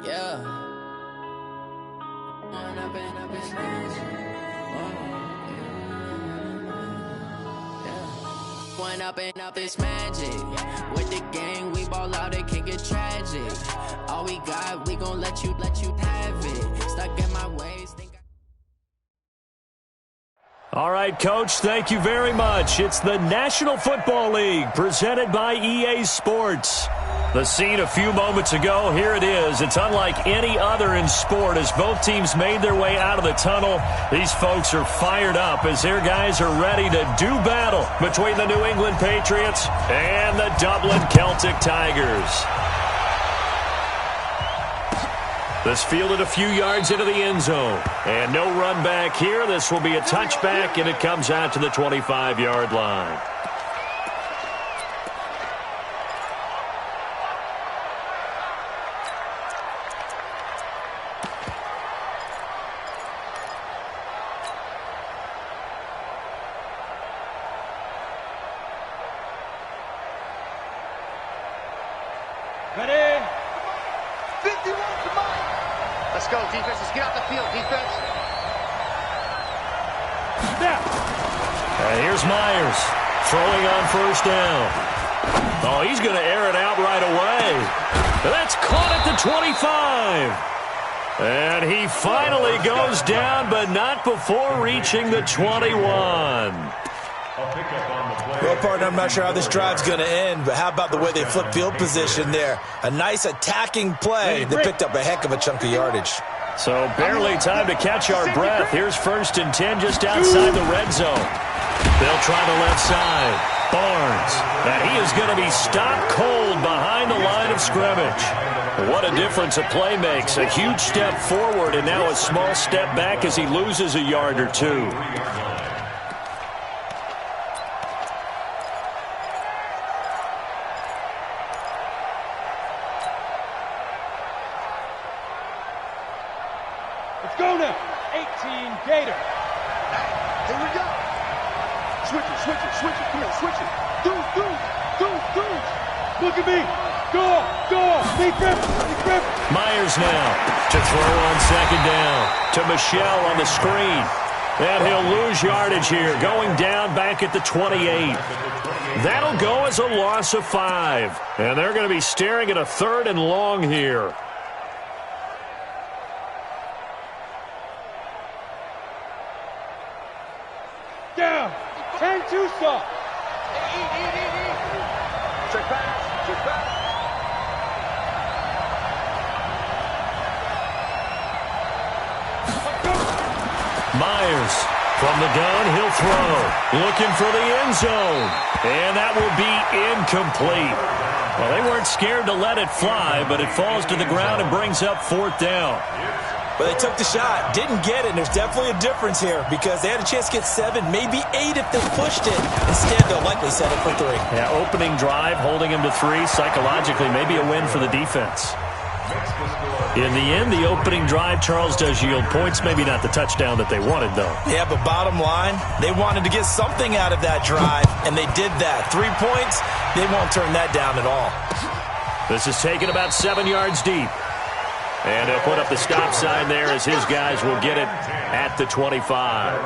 Yeah. Going up and up is magic. Yeah. Going up and up is magic. With the gang, we ball out, it can get tragic. All we got, we gon' let you have it. Stuck in my ways. All right, Coach, thank you very much. It's the National Football League presented by EA Sports. The scene a few moments ago, here it is. It's unlike any other in sport as both teams made their way out of the tunnel. These folks are fired up as their guys are ready to do battle between the New England Patriots and the Dublin Celtic Tigers. This fielded a few yards into the end zone. And no run back here. This will be a touchback, and it comes out to the 25-yard line. Ready? 51, come on. Let's go, defense. Let's get out the field, defense. Snap. And here's Myers throwing on first down. Oh, he's going to air it out right away. That's caught at the 25. And he finally goes down, but not before reaching the 21. Well, partner, I'm not sure how this drive's going to end, but how about the way they flip field position there? A nice attacking play that picked up a heck of a chunk of yardage. So barely time to catch our breath. Here's 1st and 10 just outside the red zone. They'll try the left side. Barnes. And he is going to be stopped cold behind the line of scrimmage. What a difference a play makes. A huge step forward and now a small step back as he loses a yard or two. Let's go now. 18 Gator. Here we go. Switch it. Come here, switch it. Do. Look at me. Go. Meet Griffin. Myers now to throw on 2nd down to Michelle on the screen. And he'll lose yardage here, going down back at the 28. That'll go as a loss of 5. And they're going to be staring at a 3rd and long here. Down. 10-2 stop. Check pass. Myers from the gun, he'll throw. Looking for the end zone. And that will be incomplete. Well, they weren't scared to let it fly, but it falls to the ground and brings up 4th down. But they took the shot, didn't get it, and there's definitely a difference here because they had a chance to get 7, maybe 8 if they pushed it. Instead, they'll likely settle for 3. Yeah, opening drive, holding him to 3. Psychologically, maybe a win for the defense. In the end, the opening drive, Charles, does yield points. Maybe not the touchdown that they wanted, though. Yeah, but bottom line, they wanted to get something out of that drive, and they did that. 3 points, they won't turn that down at all. This is taken about 7 yards deep. And he'll put up the stop sign there as his guys will get it at the 25.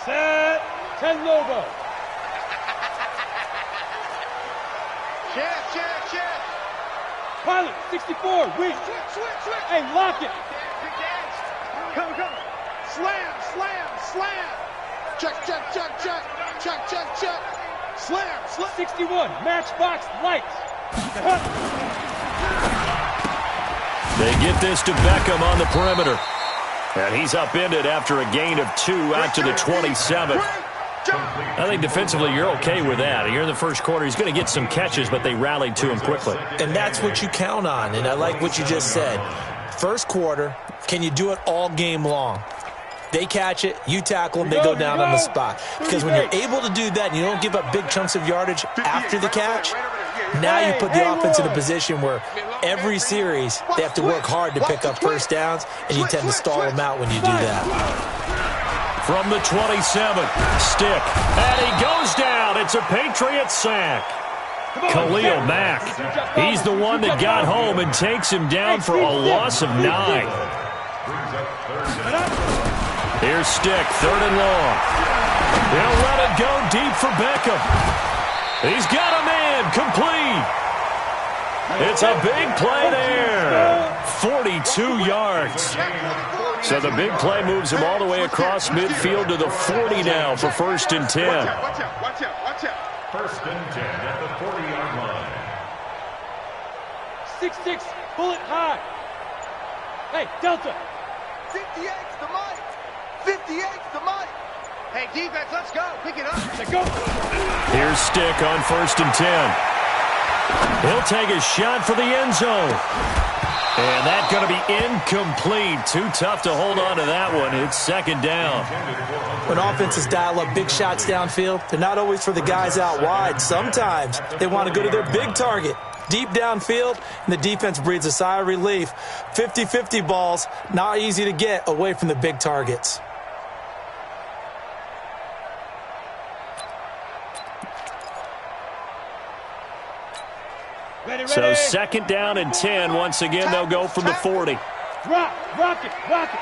Set. 10 Lobo. Check. Pilot, 64, weak. Switch. Hey, lock it. Come. Slam. Check. Slam. 61, matchbox lights. They get this to Beckham on the perimeter. And he's upended after a gain of 2 out to the 27. I think defensively you're okay with that. You're in the first quarter. He's going to get some catches, but they rallied to him quickly. And that's what you count on, and I like what you just said. First quarter, can you do it all game long? They catch it, you tackle them, they go down on the spot. Because when you're able to do that and you don't give up big chunks of yardage after the catch, now you put the offense in a position where every series they have to work hard to pick up first downs, and you tend to stall them out when you do that. From the 27, stick, and he goes down. It's a Patriots sack. Khalil Mack, he's the one that got home and takes him down for a loss of 9. Here's Stick, 3rd and long. He'll let it go deep for Beckham. He's got a man, complete. It's a big play there. 42 yards. So the big play moves him all the way across midfield to the 40 now for 1st and 10. Watch out, watch out, watch out. 1st and 10 at the 40-yard line. 6-6, bullet high. Hey, Delta. 58's the mic. 58's the mic. Hey, defense, let's go. Pick it up. Let's go. Here's Stick on 1st and 10. He'll take a shot for the end zone. And that's going to be incomplete. Too tough to hold on to that one. It's 2nd down. When offenses dial up big shots downfield, they're not always for the guys out wide. Sometimes they want to go to their big target, deep downfield, and the defense breathes a sigh of relief. 50-50 balls, not easy to get away from the big targets. So 2nd down and 10. Once again, they'll go from the 40. Drop, rock it, rock it.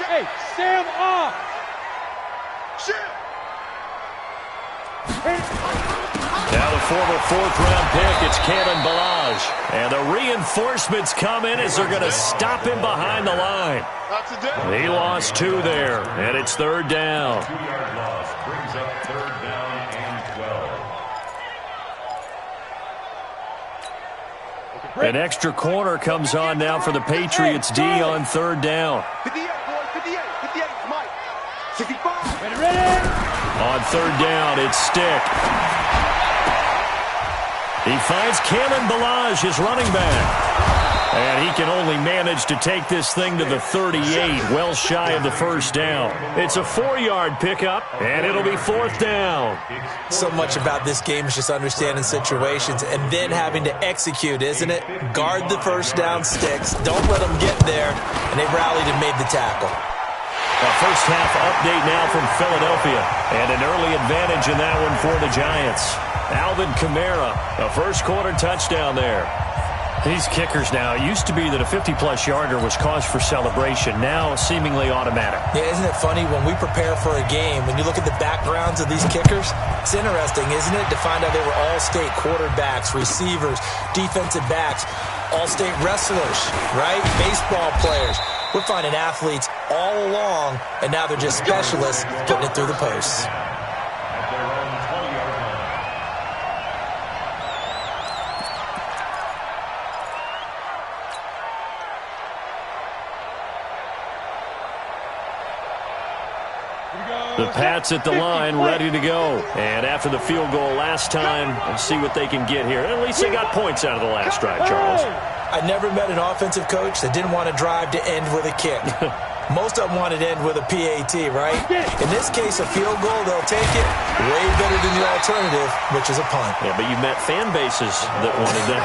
Hey, Sam off. Now the former 4th-round pick, it's Kalen Ballage. And the reinforcements come in as they're going to stop him behind the line. He lost 2 there, and it's 3rd down. 2-yard loss brings up 3rd down and 12. An extra corner comes on now for the Patriots D on 3rd down. 58, boys, 58. 58's Mike. 65. Ready? On 3rd down, it's Stick. He finds Kalen Ballage, his running back. And he can only manage to take this thing to the 38, well shy of the 1st down. It's a 4-yard pickup, and it'll be 4th down. So much about this game is just understanding situations and then having to execute, isn't it? Guard the 1st down sticks. Don't let them get there. And they rallied and made the tackle. A first half update now from Philadelphia. And an early advantage in that one for the Giants. Alvin Kamara, a first-quarter touchdown there. These kickers now, it used to be that a 50-plus yarder was cause for celebration. Now, seemingly automatic. Yeah, isn't it funny? When we prepare for a game, when you look at the backgrounds of these kickers, it's interesting, isn't it, to find out they were all-state quarterbacks, receivers, defensive backs, all-state wrestlers, right? Baseball players. We're finding athletes all along, and now they're just specialists putting it through the posts. At their own 20-yard line. The Pats at the line, ready to go. And after the field goal last time, let's see what they can get here. At least they got points out of the last drive, Charles. I never met an offensive coach that didn't want to drive to end with a kick. Most of them wanted to end with a PAT, right? In this case, a field goal, they'll take it. Way better than the alternative, which is a punt. Yeah, but you met fan bases that wanted that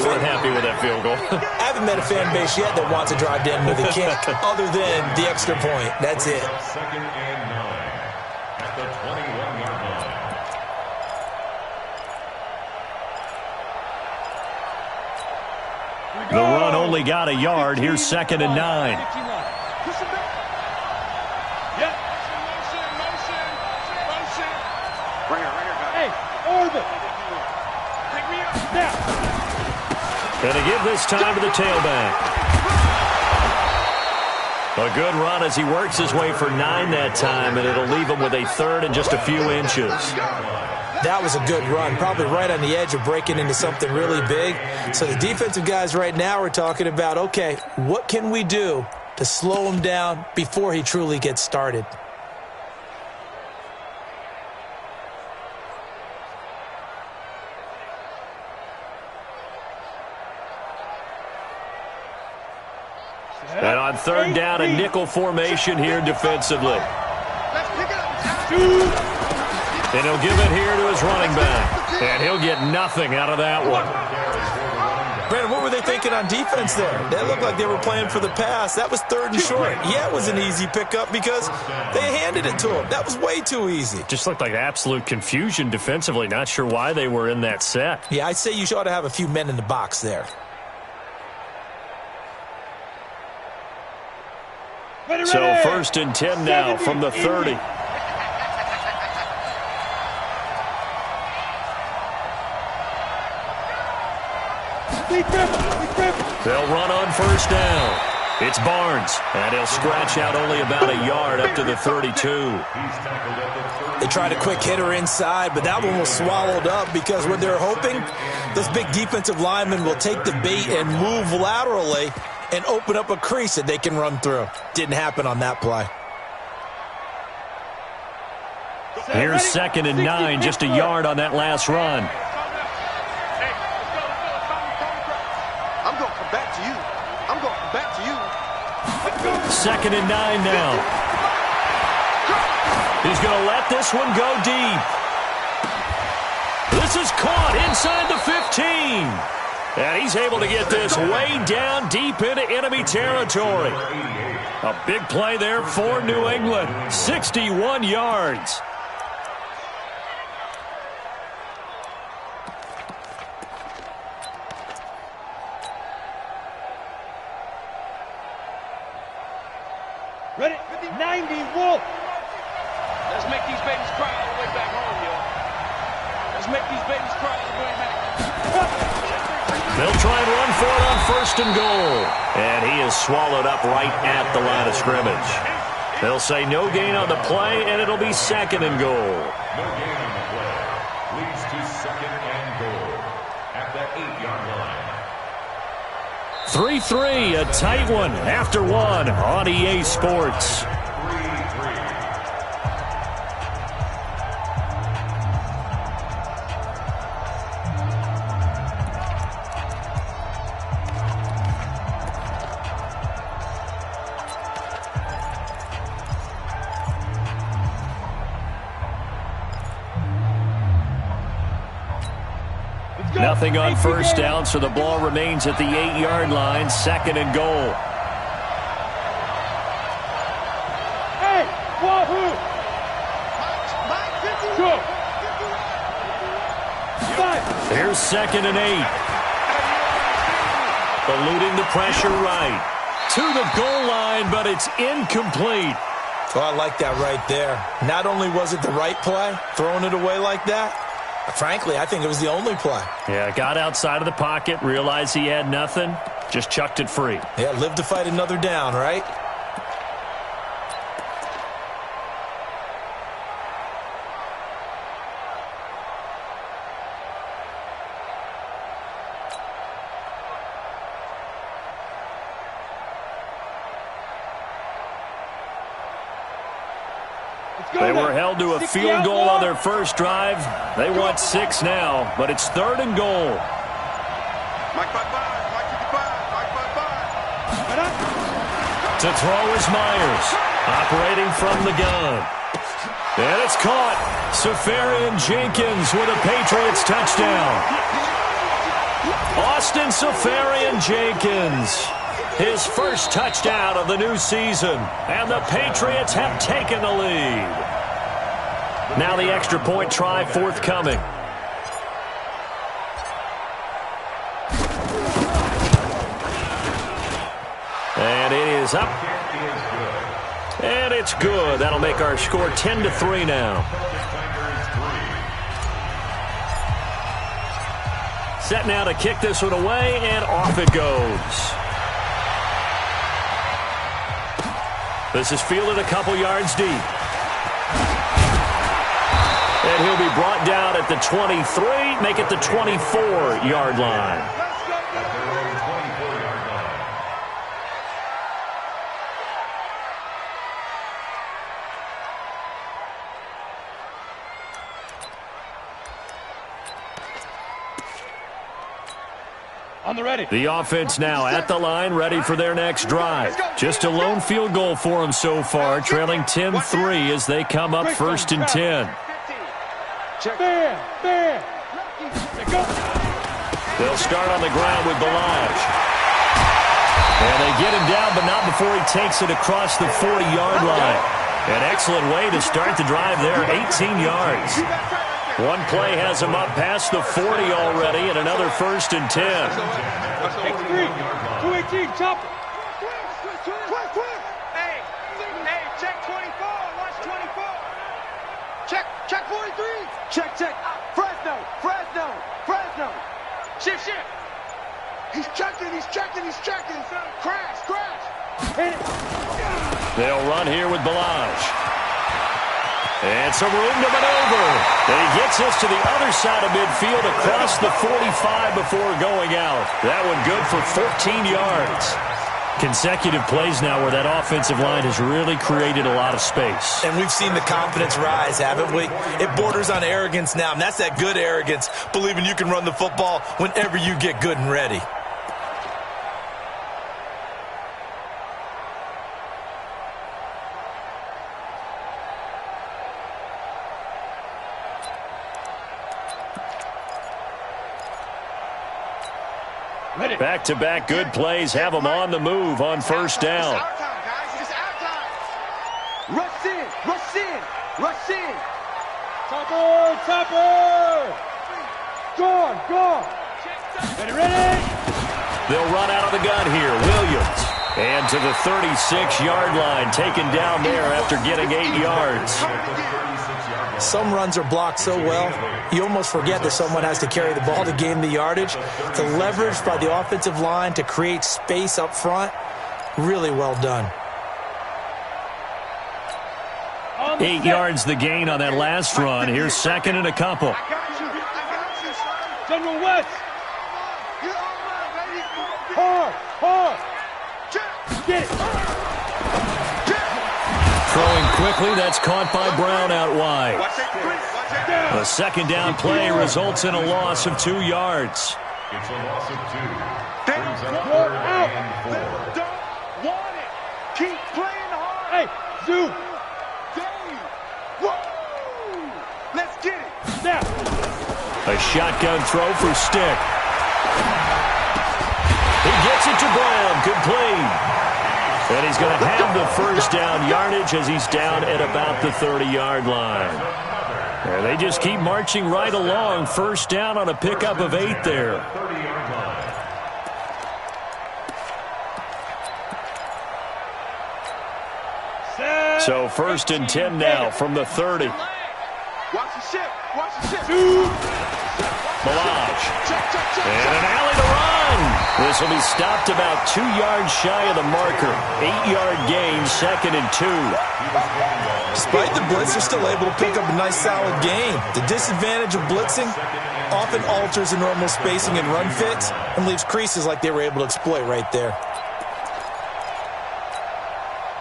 weren't happy with that field goal. I haven't met a fan base yet that wants to drive to end with a kick, other than the extra point. That's it. 2nd and 9 at the 21-yard line. The run only got a yard. Here's 2nd and 9. Hey, orbit. Now. Gonna give this time to the tailback. A good run as he works his way for 9 that time, and it'll leave him with a 3rd and just a few inches. That was a good run, probably right on the edge of breaking into something really big. So the defensive guys right now are talking about, okay, what can we do to slow him down before he truly gets started? And on third down, a nickel formation here defensively. And he'll give it here to his running back. And he'll get nothing out of that one. Brandon, what were they thinking on defense there? They looked like they were playing for the pass. That was 3rd and short. Yeah, it was an easy pickup because they handed it to him. That was way too easy. Just looked like absolute confusion defensively. Not sure why they were in that set. Yeah, I'd say you ought to have a few men in the box there. So 1st and 10 now from the 30. They'll run on 1st down. It's Barnes, and he'll scratch out only about a yard up to the 32. They tried a quick hitter inside, but that one was swallowed up because what they're hoping, this big defensive lineman will take the bait and move laterally and open up a crease that they can run through. Didn't happen on that play. Here's 2nd and 9, just a yard on that last run. I'm going to come back to you. I'm going to come back to you. 2nd and 9 now. He's going to let this one go deep. This is caught inside the 15. And he's able to get this way down deep into enemy territory. A big play there for New England. 61 yards. Ready? 90, Wolf. Let's make these babies cry all the way back home, y'all. Let's make these babies cry all the way back. They'll try and run for it on 1st and goal. And he is swallowed up right at the line of scrimmage. They'll say no gain on the play, and it'll be 2nd and goal. No gain on the play. Leads to 2nd and goal at the 8-yard line. 3-3, a tight one after one on EA Sports. 3-3. Nothing on 1st down, so the ball remains at the 8-yard line, 2nd and goal. Hey, Wahoo! Go! 5. Here's 2nd and 8. Eluding the pressure right. To the goal line, but it's incomplete. Oh, I like that right there. Not only was it the right play, throwing it away like that, frankly, I think it was the only play. Yeah, got outside of the pocket, realized he had nothing, just chucked it free. Yeah, live to fight another down, right? They were held to a field goal on their first drive. They want 6 now, but it's 3rd and goal. Mike 5-5, Mike 55, Mike 5-5. To throw is Myers, operating from the gun. And it's caught. Safarian Jenkins with a Patriots touchdown. Austin Safarian Jenkins. His first touchdown of the new season. And the Patriots have taken the lead. Now the extra point try forthcoming. And it is up. And it's good. That'll make our score 10-3 now. Set now to kick this one away, and off it goes. This is fielded a couple yards deep. And he'll be brought down at the 23, make it the 24-yard line. On the ready. The offense now at the line, ready for their next drive. Just a lone field goal for them so far, trailing 10-3 as they come up 1st and 10. Man. They'll start on the ground with Balaj. And they get him down, but not before he takes it across the 40-yard line. An excellent way to start the drive there, 18 yards. One play has him up past the 40 already, and another 1st and 10. X3, 218, chop. Hey, check 24. Watch 24. Check 43. Check. Fresno. Shift. He's checking. Crash. They'll run here with Balaj. And some room to maneuver. And he gets us to the other side of midfield across the 45 before going out. That one good for 14 yards. Consecutive plays now where that offensive line has really created a lot of space. And we've seen the confidence rise, haven't we? It borders on arrogance now, and that's that good arrogance, believing you can run the football whenever you get good and ready. Back-to-back good plays have them on the move on 1st down. Rush in. Topper. Gone. Ready. They'll run out of the gun here. Williams. And to the 36-yard line, taken down there after getting 8 yards. Some runs are blocked so well, you almost forget that someone has to carry the ball to gain the yardage. The leverage by the offensive line to create space up front, really well done. 8 yards the gain on that last run. Here's 2nd and a couple. General West. Hard. Get it. Throwing quickly, that's caught by Brown out wide. A 2nd down play results in a loss of 2 yards. It's a loss of 2. Brings up Go 3rd out. and 4. Don't want it. Keep playing hard. Hey, Zoo. Dave. Woo! Let's get it. Snap. A shotgun throw for Stick. He gets it to Brown, complete. And he's going to have the 1st down yardage as he's down at about the 30-yard line. And they just keep marching right along. 1st down on a pickup of 8 there. So 1st and 10 now from the 30. Watch the ship. Balaj. And an alley to run. This will be stopped about 2 yards shy of the marker. 8-yard gain, 2nd and 2. Despite the blitz, they're still able to pick up a nice solid gain. The disadvantage of blitzing often alters the normal spacing and run fits and leaves creases like they were able to exploit right there.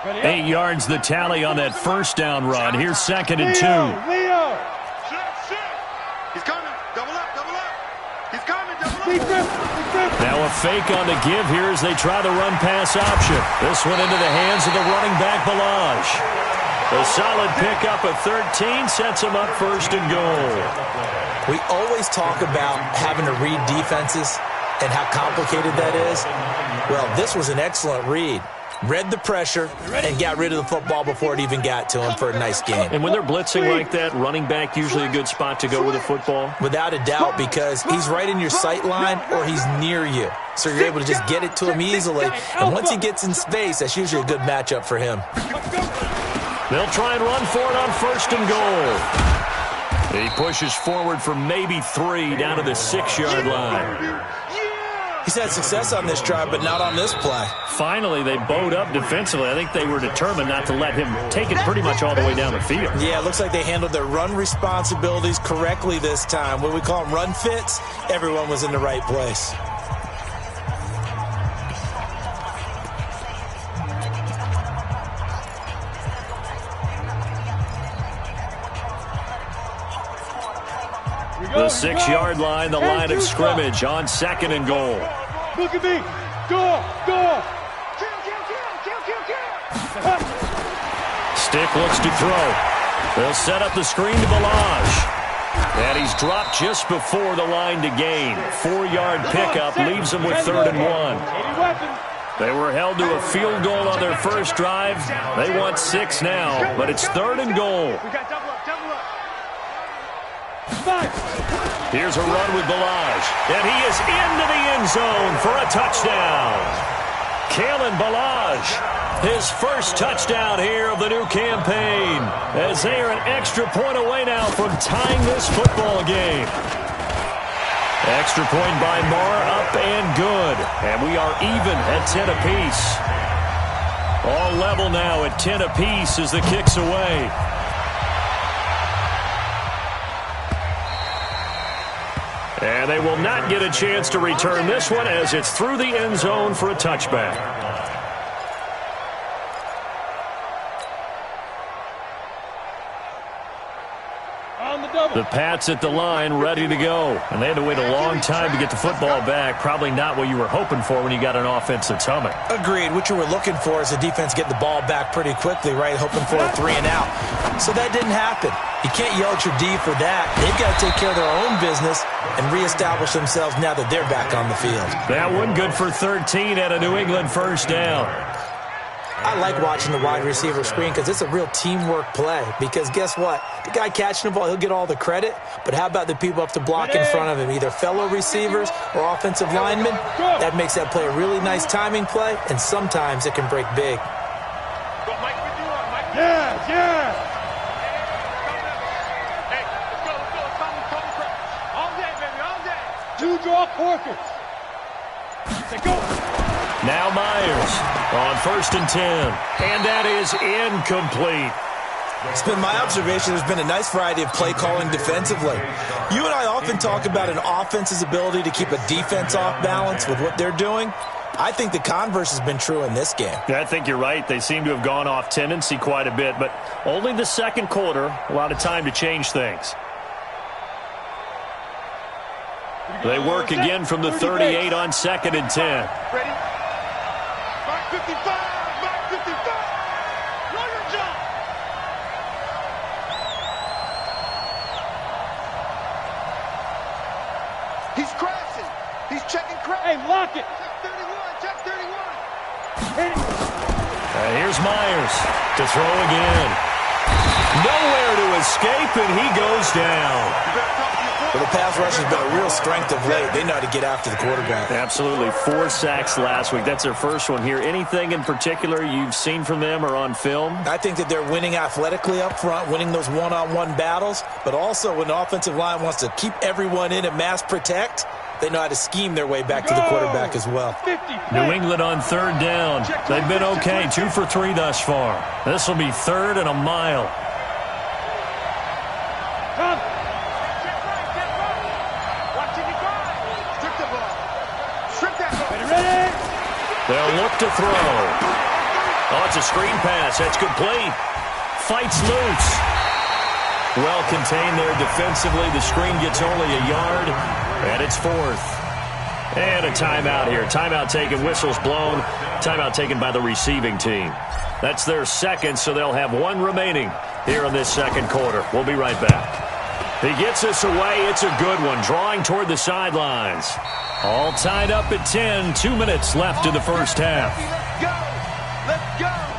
8 yards the tally on that 1st down run. Here's 2nd and 2. Leo. He's coming. Double up. He's coming. Now a fake on the give here as they try the run-pass option. This one into the hands of the running back, Balaj. A solid pickup of 13 sets him up 1st and goal. We always talk about having to read defenses and how complicated that is. Well, this was an excellent read. Read the pressure and got rid of the football before it even got to him for a nice game. And when they're blitzing like that, running back usually a good spot to go with the football? Without a doubt, because he's right in your sight line or he's near you. So you're able to just get it to him easily. And once he gets in space, that's usually a good matchup for him. They'll try and run for it on 1st and goal. He pushes forward for maybe 3 down to the 6-yard line. He's had success on this drive, but not on this play. Finally, they bowed up defensively. I think they were determined not to let him take it pretty much all the way down the field. Yeah, it looks like they handled their run responsibilities correctly this time. When we call them run fits, everyone was in the right place. The 6-yard line, the line of scrimmage on 2nd and goal. Look at me. Go. Kill. Stick looks to throw. They'll set up the screen to Balaj. And he's dropped just before the line to gain. 4-yard pickup leaves them with 3rd and 1. They were held to a field goal on their first drive. They want 6 now, but it's 3rd and goal. Here's a run with Balaj, and he is into the end zone for a touchdown. Kalen Balaj, his first touchdown here of the new campaign, as they are an extra point away now from tying this football game. Extra point by Marr, up and good, and we are even at 10 apiece. All level now at 10 apiece as the kick's away. And they will not get a chance to return this one as it's through the end zone for a touchback. The Pats at the line ready to go. And they had to wait a long time to get the football back. Probably not what you were hoping for when you got an offense that's humming. Agreed. What you were looking for is the defense get the ball back pretty quickly, right? Hoping for a 3 and out. So that didn't happen. You can't yell at your D for that. They've got to take care of their own business and reestablish themselves now that they're back on the field. That one good for 13 at a New England first down. I like watching the wide receiver screen because it's a real teamwork play. Because guess what? The guy catching the ball, he'll get all the credit. But how about the people up to block in front of him, either fellow receivers or offensive linemen? That makes that play a really nice timing play, and sometimes it can break big. Yeah. Two draw quarters. Go. Now Myers on 1st and 10. And that is incomplete. It's been my observation there's been a nice variety of play calling defensively. You and I often talk about an offense's ability to keep a defense off balance with what they're doing. I think the converse has been true in this game. Yeah, I think you're right. They seem to have gone off tendency quite a bit, but only the second quarter, a lot of time to change things. They work again from the 38 on 2nd and 10. Ready? Mark 55! Mark 55! Lawyer jump! He's crashing. He's checking crash. Hey, lock it. Check 31. Hit it. Here's Myers to throw again. Nowhere to escape, and he goes down. Well, the pass rush has been a real strength of late. They know how to get after the quarterback. Absolutely. 4 sacks last week. That's their first one here. Anything in particular you've seen from them or on film? I think that they're winning athletically up front, winning those one-on-one battles, but also when the offensive line wants to keep everyone in and mass protect, they know how to scheme their way back to the quarterback as well. New England on 3rd down. They've been okay. 2 for 3 thus far. This will be 3rd and a mile. They'll look to throw. Oh, it's a screen pass. That's complete. Fights loose. Well contained there defensively. The screen gets only a yard, and it's 4th. And a timeout here. Timeout taken, whistles blown. Timeout taken by the receiving team. That's their second, so they'll have 1 remaining here in this second quarter. We'll be right back. He gets us away. It's a good one. Drawing toward the sidelines. All tied up at 10. 2 minutes left in the first half. Let's go. Let's go.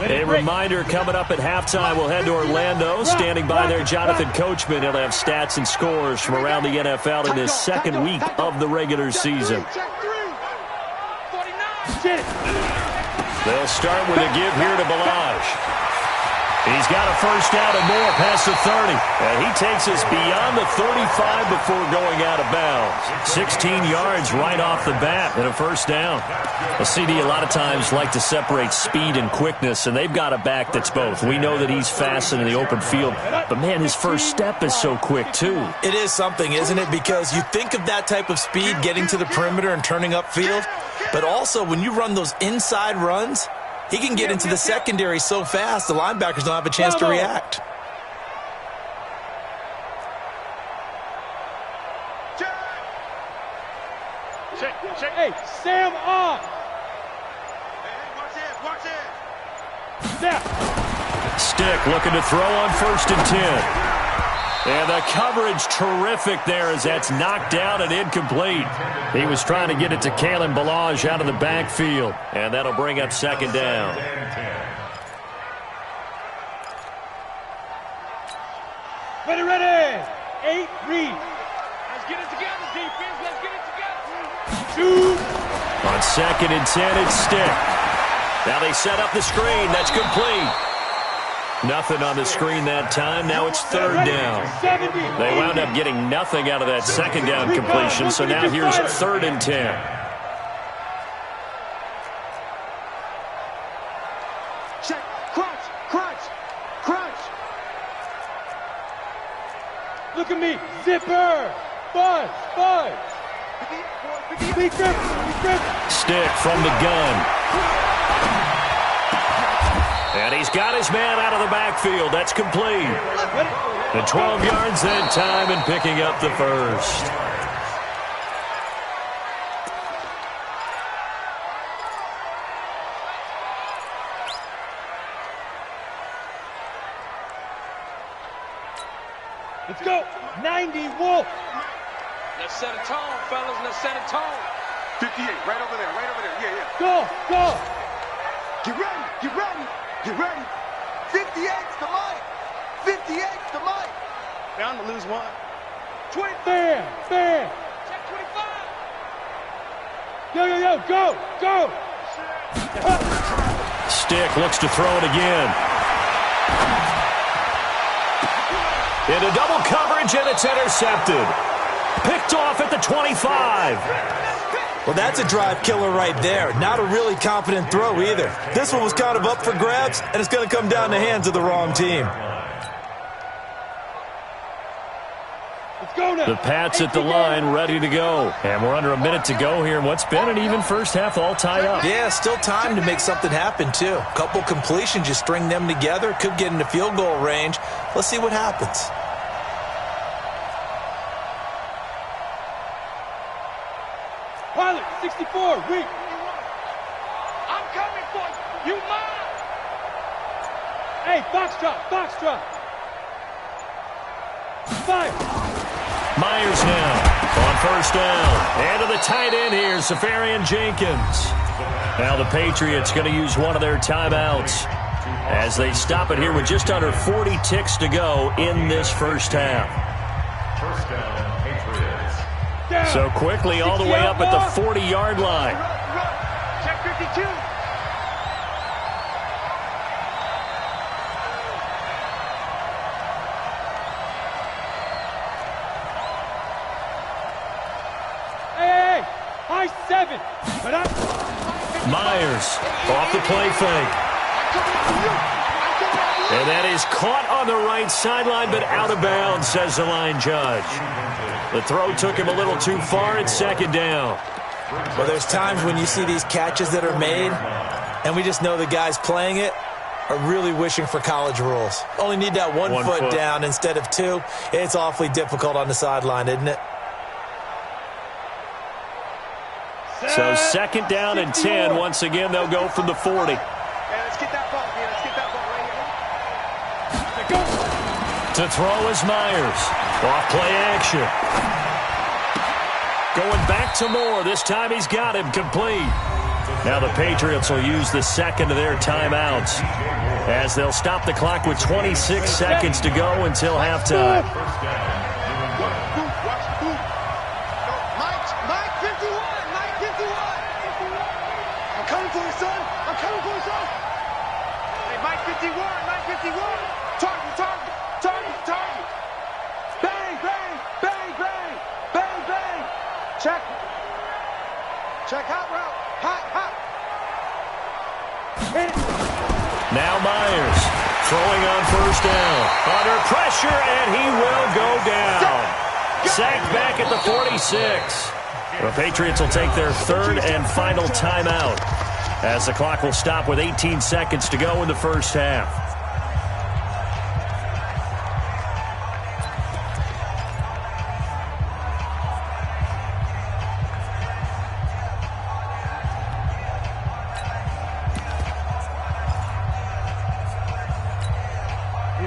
A reminder coming up at halftime. We'll head to Orlando. Standing by there, Jonathan Coachman. He'll have stats and scores from around the NFL in his second week of the regular season. They'll start with a give here to Balaj. He's got a first down and more past the 30. And he takes us beyond the 35 before going out of bounds. 16 yards right off the bat and a first down. A CD a lot of times like to separate speed and quickness, and they've got a back that's both. We know that he's fast in the open field, but man, his first step is so quick too. It is something, isn't it? Because you think of that type of speed getting to the perimeter and turning upfield, but also when you run those inside runs, He can get into the secondary so fast, the linebackers don't have a chance to react. Check. Hey, Sam off. Watch it. Snap. Stick looking to throw on 1st and 10. And the coverage terrific there as that's knocked down and incomplete. He was trying to get it to Kalen Ballage out of the backfield. And that'll bring up 2nd down. Ready. 8, read. Let's get it together, defense. Let's get it together. 2. On 2nd and 10, it's Stick. Now they set up the screen. That's complete. Nothing on the screen that time. Now it's 3rd down. They wound up getting nothing out of that 2nd down completion, so now here's 3rd and 10. Check. Crunch. Look at me. Zipper. Buzz. Big grip. Stick from the gun. And he's got his man out of the backfield. That's complete. And 12 yards that time and picking up the 1st. Let's go. 90 Wolf. Let's set a tone, fellas. Let's set a tone. 58, right over there. Yeah. Go. Get ready. 58's the mic. 58's the mic. Bound to lose one. 20. Bam. Check 25. Yo. Go. Stick looks to throw it again. Into double coverage, and it's intercepted. Picked off at the 25. Well, that's a drive killer right there. Not a really confident throw either. This one was kind of up for grabs, and it's going to come down the hands of the wrong team. Let's go now. The Pats at the line, ready to go. And we're under a minute to go here in what's been an even first half, all tied up. Yeah, still time to make something happen, too. A couple completions, you string them together, could get into field goal range. Let's see what happens. Pilot, 64, weak. I'm coming for you. You mine. Hey, box drop. 5. Myers now on 1st down. And to the tight end here, Safarian Jenkins. Now the Patriots going to use one of their timeouts as they stop it here with just under 40 ticks to go in this first half. First down, Patriots. So quickly all the way up at the 40-yard line. Check 52. Hey, high 7. Myers off the play fake. And that is caught on the right sideline, but out of bounds, says the line judge. The throw took him a little too far. It's 2nd down. Well, there's times when you see these catches that are made, and we just know the guys playing it are really wishing for college rules. Only need that one foot down instead of 2. It's awfully difficult on the sideline, isn't it? So 2nd down and 10. Once again, they'll go from the 40. Hey, let's get that ball, man. Let's get that ball right here. To throw is Myers. Off play action. Going back to Moore. This time he's got him complete. Now the Patriots will use the 2nd of their timeouts as they'll stop the clock with 26 seconds to go until halftime. Mike 51. I'm coming for you, son. Hey, Mike 51. Target. Bang. Check hot route. Hot. Now Myers throwing on 1st down. Under pressure, and he will go down. Sacked back at the 46. The Patriots will take their 3rd and final timeout. as the clock will stop with 18 seconds to go in the first half.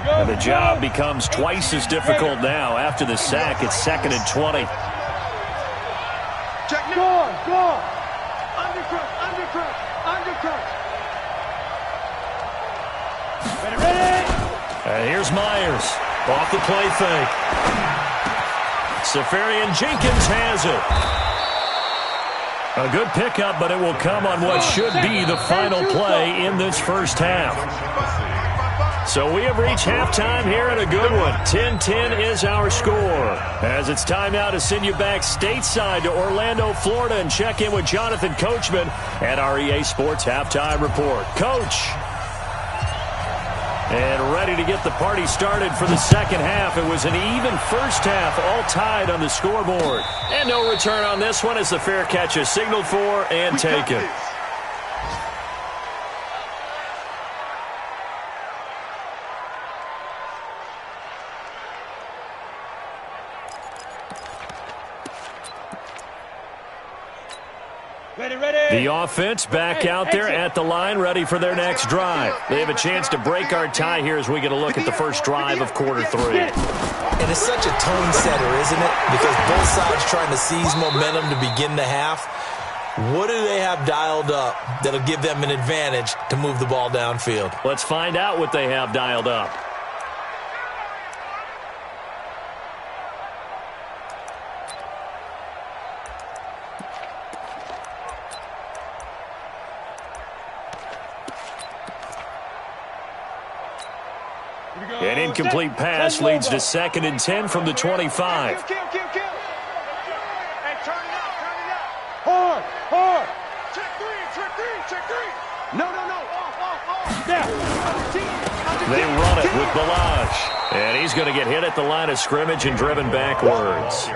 And the job becomes twice as difficult now. After the sack, it's 2nd and 20. Check. Go on. Undercut. Ready. And here's Myers. Off the play fake. Safarian Jenkins has it. A good pickup, but it will come on what should be the final play in this first half. So we have reached halftime here in a good one. 10-10 is our score. As it's time now to send you back stateside to Orlando, Florida, and check in with Jonathan Coachman at our EA Sports Halftime Report. Coach. And ready to get the party started for the second half. It was an even first half, all tied on the scoreboard. And no return on this one as the fair catch is signaled for and taken. The offense back out there at the line, ready for their next drive. They have a chance to break our tie here as we get a look at the first drive of quarter 3. And it's such a tone setter, isn't it? Because both sides trying to seize momentum to begin the half. What do they have dialed up that'll give them an advantage to move the ball downfield? Let's find out what they have dialed up. An incomplete pass leads to 2nd and 10 from the 25. Kill. Hey, turn it up. Hard. Check three. No. Off. There. They run it with Balaj. And he's going to get hit at the line of scrimmage and driven backwards.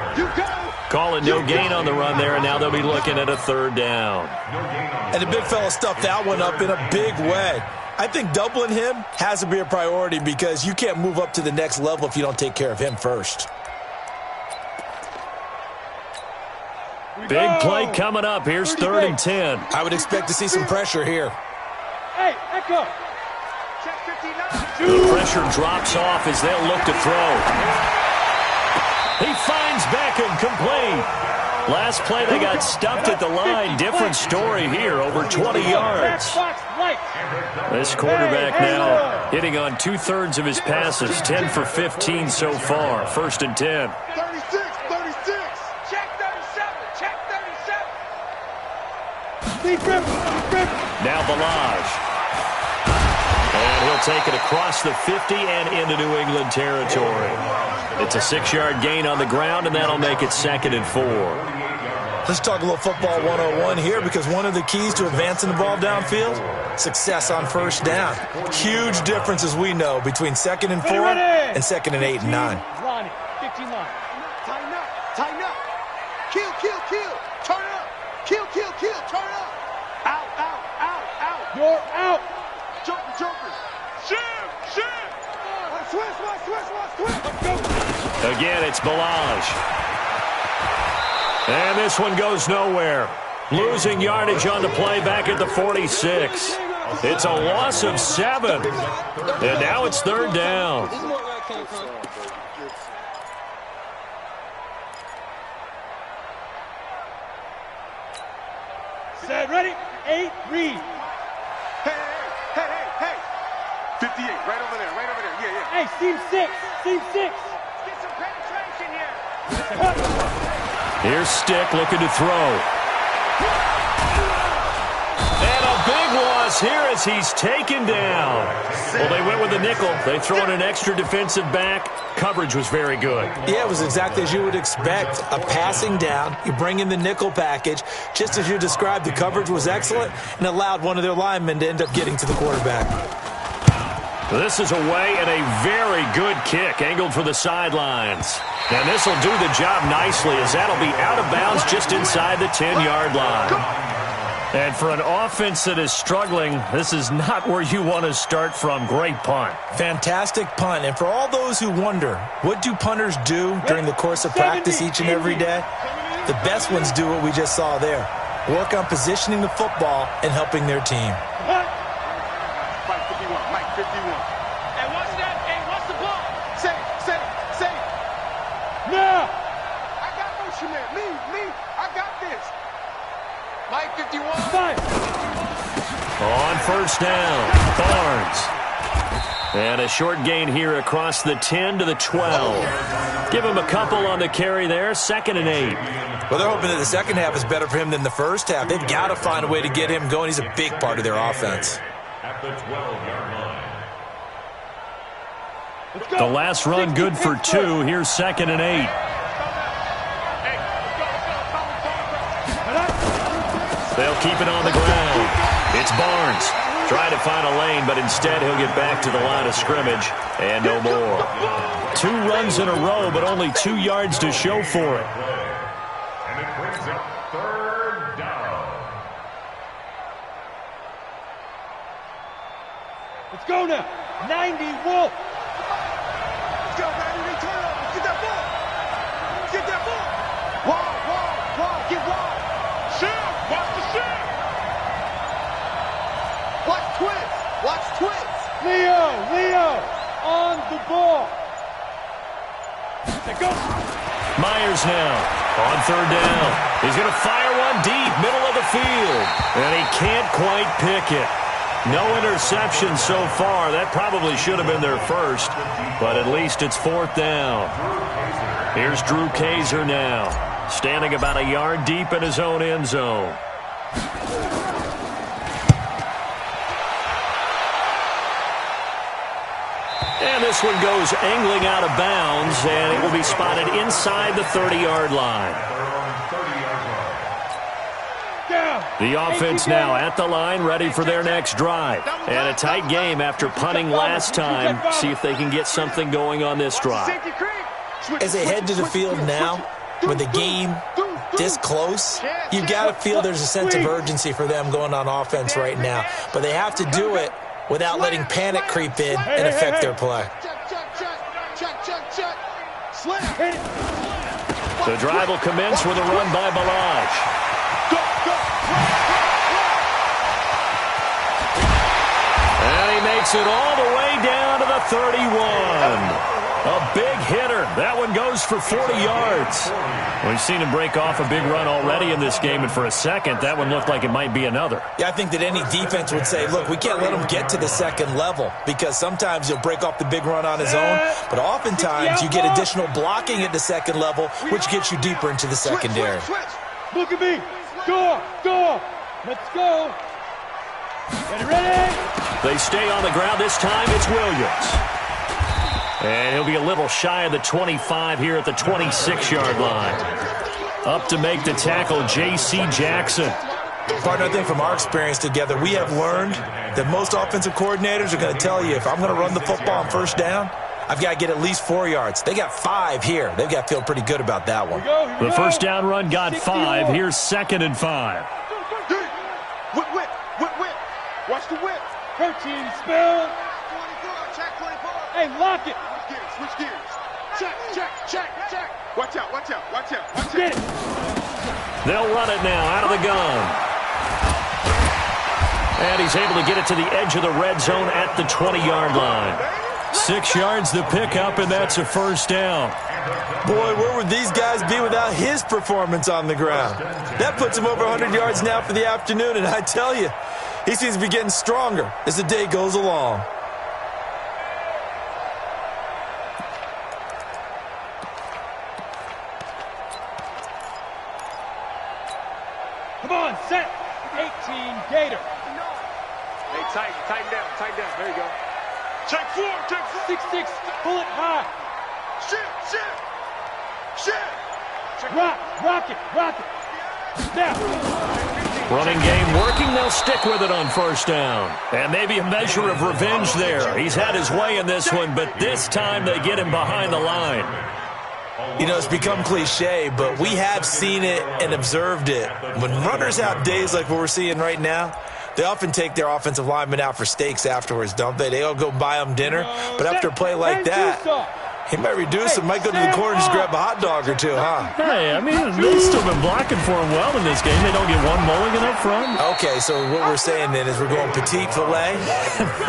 Calling no gain on the run there, and now they'll be looking at a 3rd down. And the big fella stuffed that one up in a big way. I think doubling him has to be a priority because you can't move up to the next level if you don't take care of him first. Big play coming up. Here's 3rd and 10. I would expect to see some pressure here. Hey, Echo. Check 59. The pressure drops off as they'll look to throw. He finds Beckham complete. Last play they got stuffed at the line. Different story here, over 20 yards. This quarterback now hitting on 2/3 of his passes, 10 for 15 so far. 1st and 10. 36. Check 37. Now Balaj. And he'll take it across the 50 and into New England territory. It's a 6-yard gain on the ground, and that'll make it 2nd and 4. Let's talk a little football 101 here because one of the keys to advancing the ball downfield, success on 1st down. Huge difference, as we know, between 2nd and 4 and 2nd and 8 and 9. Ronnie, 15 line. Tighten up. Kill. Turn it up. Kill. Turn it up. Out. You're out. Joker. Shim. Switch. Again, it's Balaj. And this one goes nowhere. Losing yardage on the play back at the 46. It's a loss of 7. And now it's 3rd down. Set, ready? 8, read. Hey. 58, right over there. Yeah. Hey, seam 6. Get some penetration here. Here's Stick looking to throw. And a big loss here as he's taken down. Well, they went with the nickel. They throw in an extra defensive back. Coverage was very good. Yeah, it was exactly as you would expect. A passing down. You bring in the nickel package. Just as you described, the coverage was excellent and allowed one of their linemen to end up getting to the quarterback. This is away and a very good kick angled for the sidelines. And this will do the job nicely as that'll be out of bounds just inside the 10-yard line. And for an offense that is struggling, this is not where you want to start from. Great punt. Fantastic punt. And for all those who wonder, what do punters do during the course of practice each and every day? The best ones do what we just saw there. Work on positioning the football and helping their team. Mike 51, Mike 51. Hey, watch that. Hey, watch the ball. Say. Now. I got motion man. Me. I got this. Mike 51. Five. On first down, Barnes. And a short gain here across the 10 to the 12. Give him a couple on the carry there, 2nd and 8. Well, they're hoping that the second half is better for him than the first half. They've got to find a way to get him going. He's a big part of their offense. At the 12-yard line. The last run good for 2. Here's 2nd and 8. They'll keep it on the ground. It's Barnes. Trying to find a lane, but instead he'll get back to the line of scrimmage and no more. 2 runs in a row, but only 2 yards to show for it. And it brings up 3rd down. Let's go now. 90 Wolf. Let's go, baby. Turn up. Get that ball. Get that ball. Wall. Get wall. Shield. Watch the shield. Watch twins. Leo. On the ball. Let's go. Myers now on 3rd down. He's going to fire one deep, middle of the field. And he can't quite pick it. No interception so far. That probably should have been their first, but at least it's 4th down. Here's Drew Kaiser now, standing about a yard deep in his own end zone. And this one goes angling out of bounds, and it will be spotted inside the 30-yard line. The offense now at the line, ready for their next drive. And a tight game after punting last time. See if they can get something going on this drive. As they head to the field now, with the game this close, you've got to feel there's a sense of urgency for them going on offense right now. But they have to do it without letting panic creep in and affect their play. The drive will commence with a run by Balaj. And he makes it all the way down to the 31. A big hitter. That one goes for 40 yards. We've seen him break off a big run already in this game, and for a second, that one looked like it might be another. Yeah, I think that any defense would say, look, we can't let him get to the second level, because sometimes he'll break off the big run on his own, but oftentimes you get additional blocking at the second level, which gets you deeper into the secondary. Look at me. Go. Let's go. Get ready. They stay on the ground. This time it's Williams. And he'll be a little shy of the 25 here at the 26-yard line. Up to make the tackle, J.C. Jackson. Partner, I think from our experience together, we have learned that most offensive coordinators are going to tell you, if I'm going to run the football on first down, I've got to get at least 4 yards. They got 5 here. They've got to feel pretty good about that one. The first down run got 5. Here's 2nd and 5. Whip. Watch the whip. Protein spill. 24. Check 24. Hey, lock it. Switch gears. Check. Watch out. Get it. They'll run it now out of the gun. And he's able to get it to the edge of the red zone at the 20-yard line. 6 yards to pick up, and that's a first down. Boy, where would these guys be without his performance on the ground? That puts him over 100 yards now for the afternoon, and I tell you, he seems to be getting stronger as the day goes along. Come on, set. 18 Gator. Hey, tighten down. There you go. Check 4. 6-6. Pull it high. Shit. Rock it. Now. Running game working. They'll stick with it on first down. And maybe a measure of revenge there. He's had his way in this one, but this time they get him behind the line. You know, it's become cliche, but we have seen it and observed it. When runners have days like what we're seeing right now, they often take their offensive linemen out for steaks afterwards, don't they? They all go buy them dinner. But after a play like that, he might reduce him, might go to the corner and just grab a hot dog or two, huh? Hey, I mean, they've still been blocking for him well in this game. They don't get one mulligan up front. Okay, so what we're saying then is we're going petite filet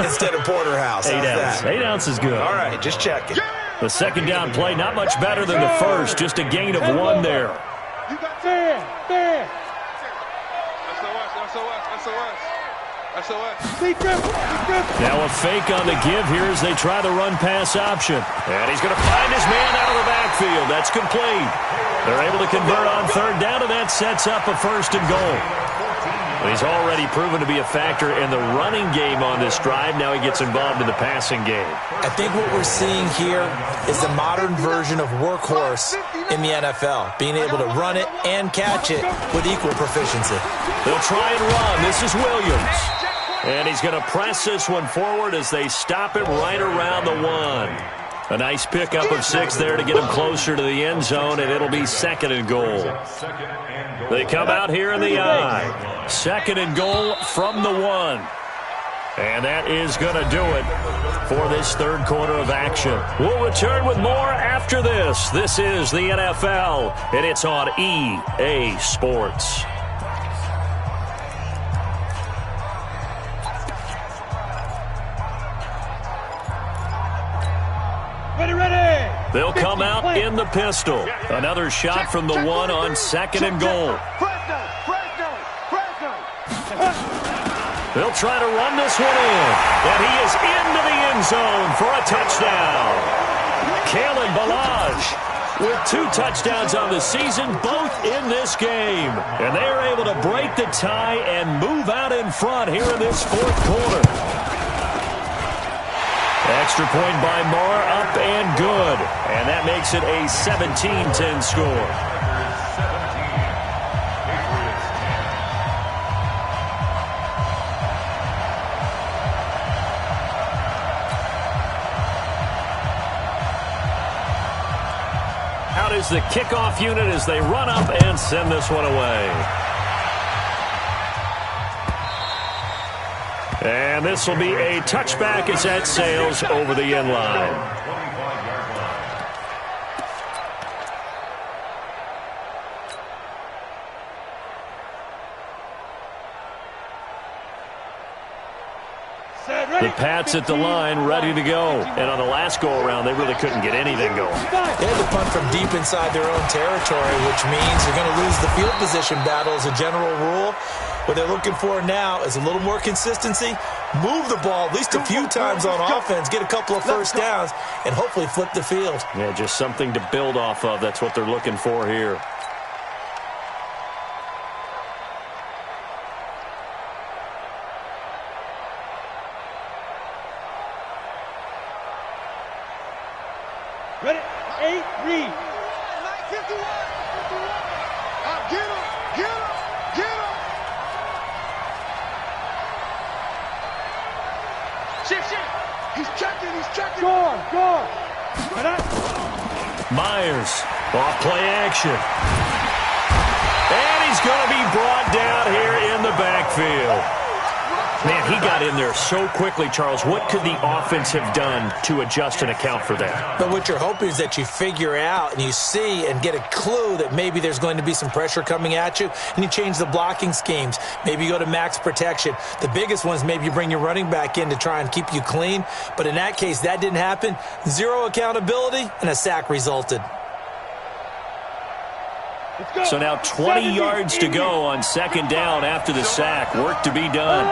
instead of porterhouse. 8 ounce. 8 ounce is good. All right, just checking. The second down play, not much better than the first. Just a gain of 1 there. You got there. Now a fake on the give here as they try the run-pass option. And he's going to find his man out of the backfield. That's complete. They're able to convert on third down, and that sets up a 1st and goal. He's already proven to be a factor in the running game on this drive. Now he gets involved in the passing game. I think what we're seeing here is the modern version of workhorse in the NFL, being able to run it and catch it with equal proficiency. They'll try and run. This is Williams. And he's going to press this one forward as they stop it right around the 1. A nice pickup of 6 there to get him closer to the end zone, and it'll be 2nd and goal. They come out here in the I. 2nd and goal from the 1. And that is going to do it for this third quarter of action. We'll return with more after this. This is the NFL, and it's on EA Sports. Ready. They'll come out in the pistol. Another shot from the 1 on 2nd and goal. They'll try to run this one in. And he is into the end zone for a touchdown. Kalen Ballage with 2 touchdowns on the season, both in this game. And they are able to break the tie and move out in front here in this 4th quarter. Extra point by Marr, up and good. And that makes it a 17-10 score. Out is the kickoff unit as they run up and send this one away. And this will be a touchback as that sails over the end line. The Pats at the line, ready to go. And on the last go-around, they really couldn't get anything going. They had to punt from deep inside their own territory, which means they're going to lose the field position battle as a general rule. What they're looking for now is a little more consistency, move the ball at least a few times on offense, get a couple of first downs, and hopefully flip the field. Yeah, just something to build off of. That's what they're looking for here. Ready? 8, read. Go. Myers, off play action. And he's going to be brought down here in the backfield. Man, he got in there so quickly, Charles. What could the offense have done to adjust and account for that? But what you're hoping is that you figure out and you see and get a clue that maybe there's going to be some pressure coming at you, and you change the blocking schemes. Maybe you go to max protection. The biggest one is maybe you bring your running back in to try and keep you clean. But in that case, that didn't happen. 0 accountability, and a sack resulted. So now 20 yards to go on 2nd down after the sack. Work to be done.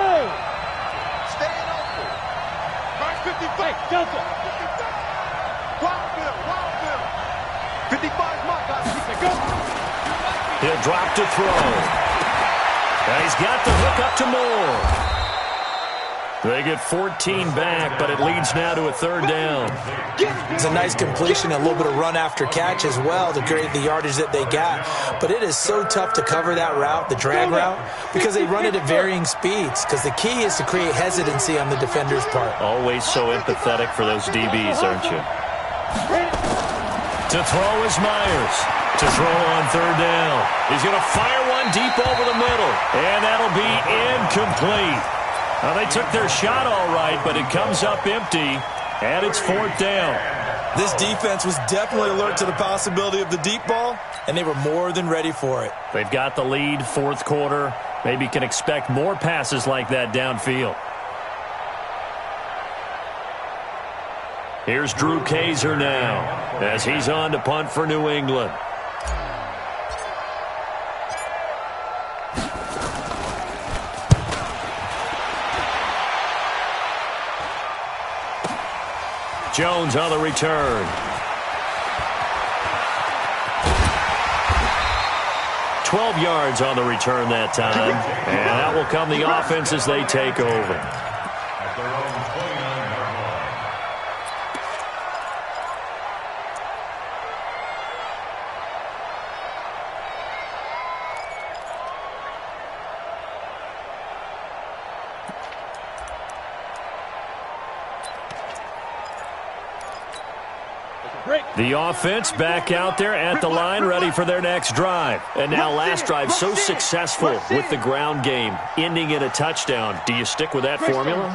Hey, Delta. 55 He'll drop to throw. And he's got the hook up to Moore. They get 14 back, but it leads now to a 3rd down. It's a nice completion, a little bit of run after catch as well to create the yardage that they got. But it is so tough to cover that route, the drag route, because they run it at varying speeds. Because the key is to create hesitancy on the defender's part. Always so empathetic for those DBs, aren't you? To throw is Myers. To throw on third down. He's going to fire one deep over the middle. And that'll be incomplete. Now, they took their shot all right, but it comes up empty. And it's fourth down. This defense was definitely alert to the possibility of the deep ball, and they were more than ready for it. They've got the lead, fourth quarter. Maybe can expect more passes like that downfield. Here's Drew Kaiser now as he's on to punt for New England. Jones on the return. $12 yards on the return that time. And that will come the offense as they take over. At their own 29-yard line. The offense back out there at the line, ready for their next drive. And now last drive so successful with the ground game, ending in a touchdown. Do you stick with that formula?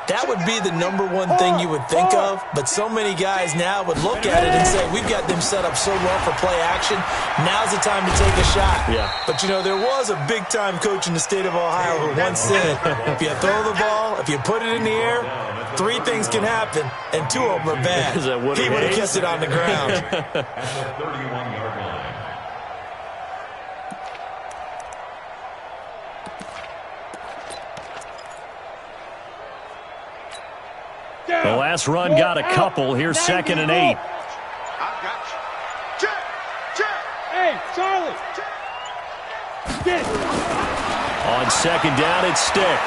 That would be the number one thing you would think of, but so many guys now would look at it and say, we've got them set up so well for play action, now's the time to take a shot. Yeah. But, you know, there was a big-time coach in the state of Ohio who once said, if you throw the ball, if you put it in the air, 3 things can happen, and 2 of them are bad. He would have kept it on the ground. At the 31-yard line. The last run got a couple. Here's 2nd and 8. I got you. Check. Check. Hey, Charlie. Get it. On 2nd down, it's Stick.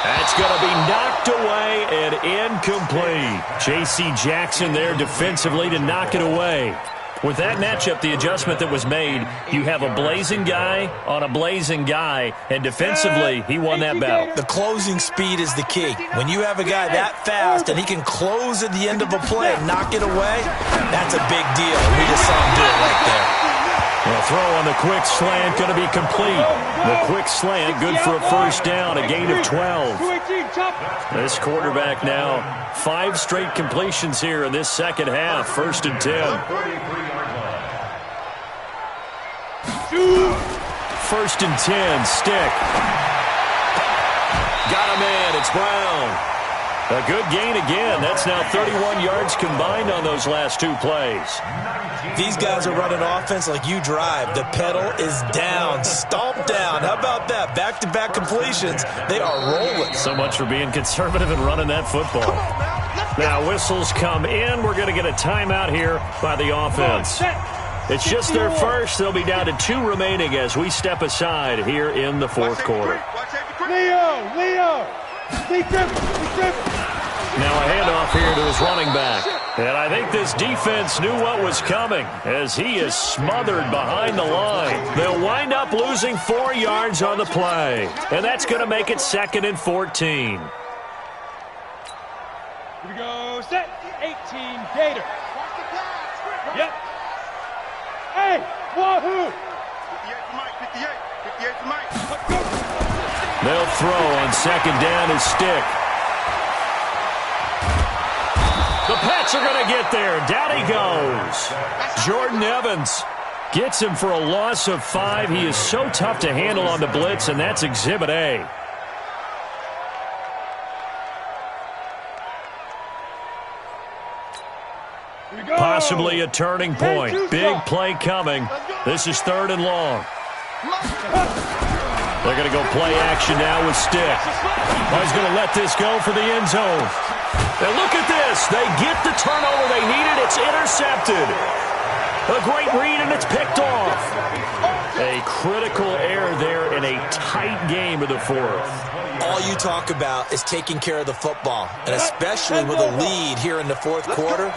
That's going to be knocked away and incomplete. J.C. Jackson there defensively to knock it away. With that matchup, the adjustment that was made, you have a blazing guy on a blazing guy, and defensively, he won that battle. The closing speed is the key. When you have a guy that fast and he can close at the end of a play and knock it away, that's a big deal. We just saw him do it right there. The throw on the quick slant going to be complete. The quick slant good for a first down, a gain of 12. This quarterback now 5 straight completions here in this second half. 1st and 10. 1st and 10, Stick. Got a man, it's Brown. A good gain again. That's now 31 yards combined on those last 2 plays. These guys are running offense like you drive. The pedal is down, stomped down. How about that? Back-to-back completions. They are rolling. So much for being conservative and running that football. Now whistles come in. We're going to get a timeout here by the offense. It's just their first. They'll be down to 2 remaining as we step aside here in the 4th quarter. Leo. Now a handoff here to his running back. And I think this defense knew what was coming as he is smothered behind the line. They'll wind up losing 4 yards on the play. And that's going to make it 2nd and 14. Here we go. Set. 18 Gator. Yep. Hey, wahoo! 58 for Mike. 58 for Mike. They'll throw on 2nd down as Stick. The Pats are going to get there. Down he goes. Jordan Evans gets him for a loss of 5. He is so tough to handle on the blitz, and that's Exhibit A. Possibly a turning point. Big play coming. This is 3rd and long. They're going to go play action now with Stick. He's going to let this go for the end zone. And look at this. They get the turnover they needed. It's intercepted. A great read, and it's picked off. A critical error there in a tight game of the 4th. All you talk about is taking care of the football, and especially with a lead here in the 4th quarter,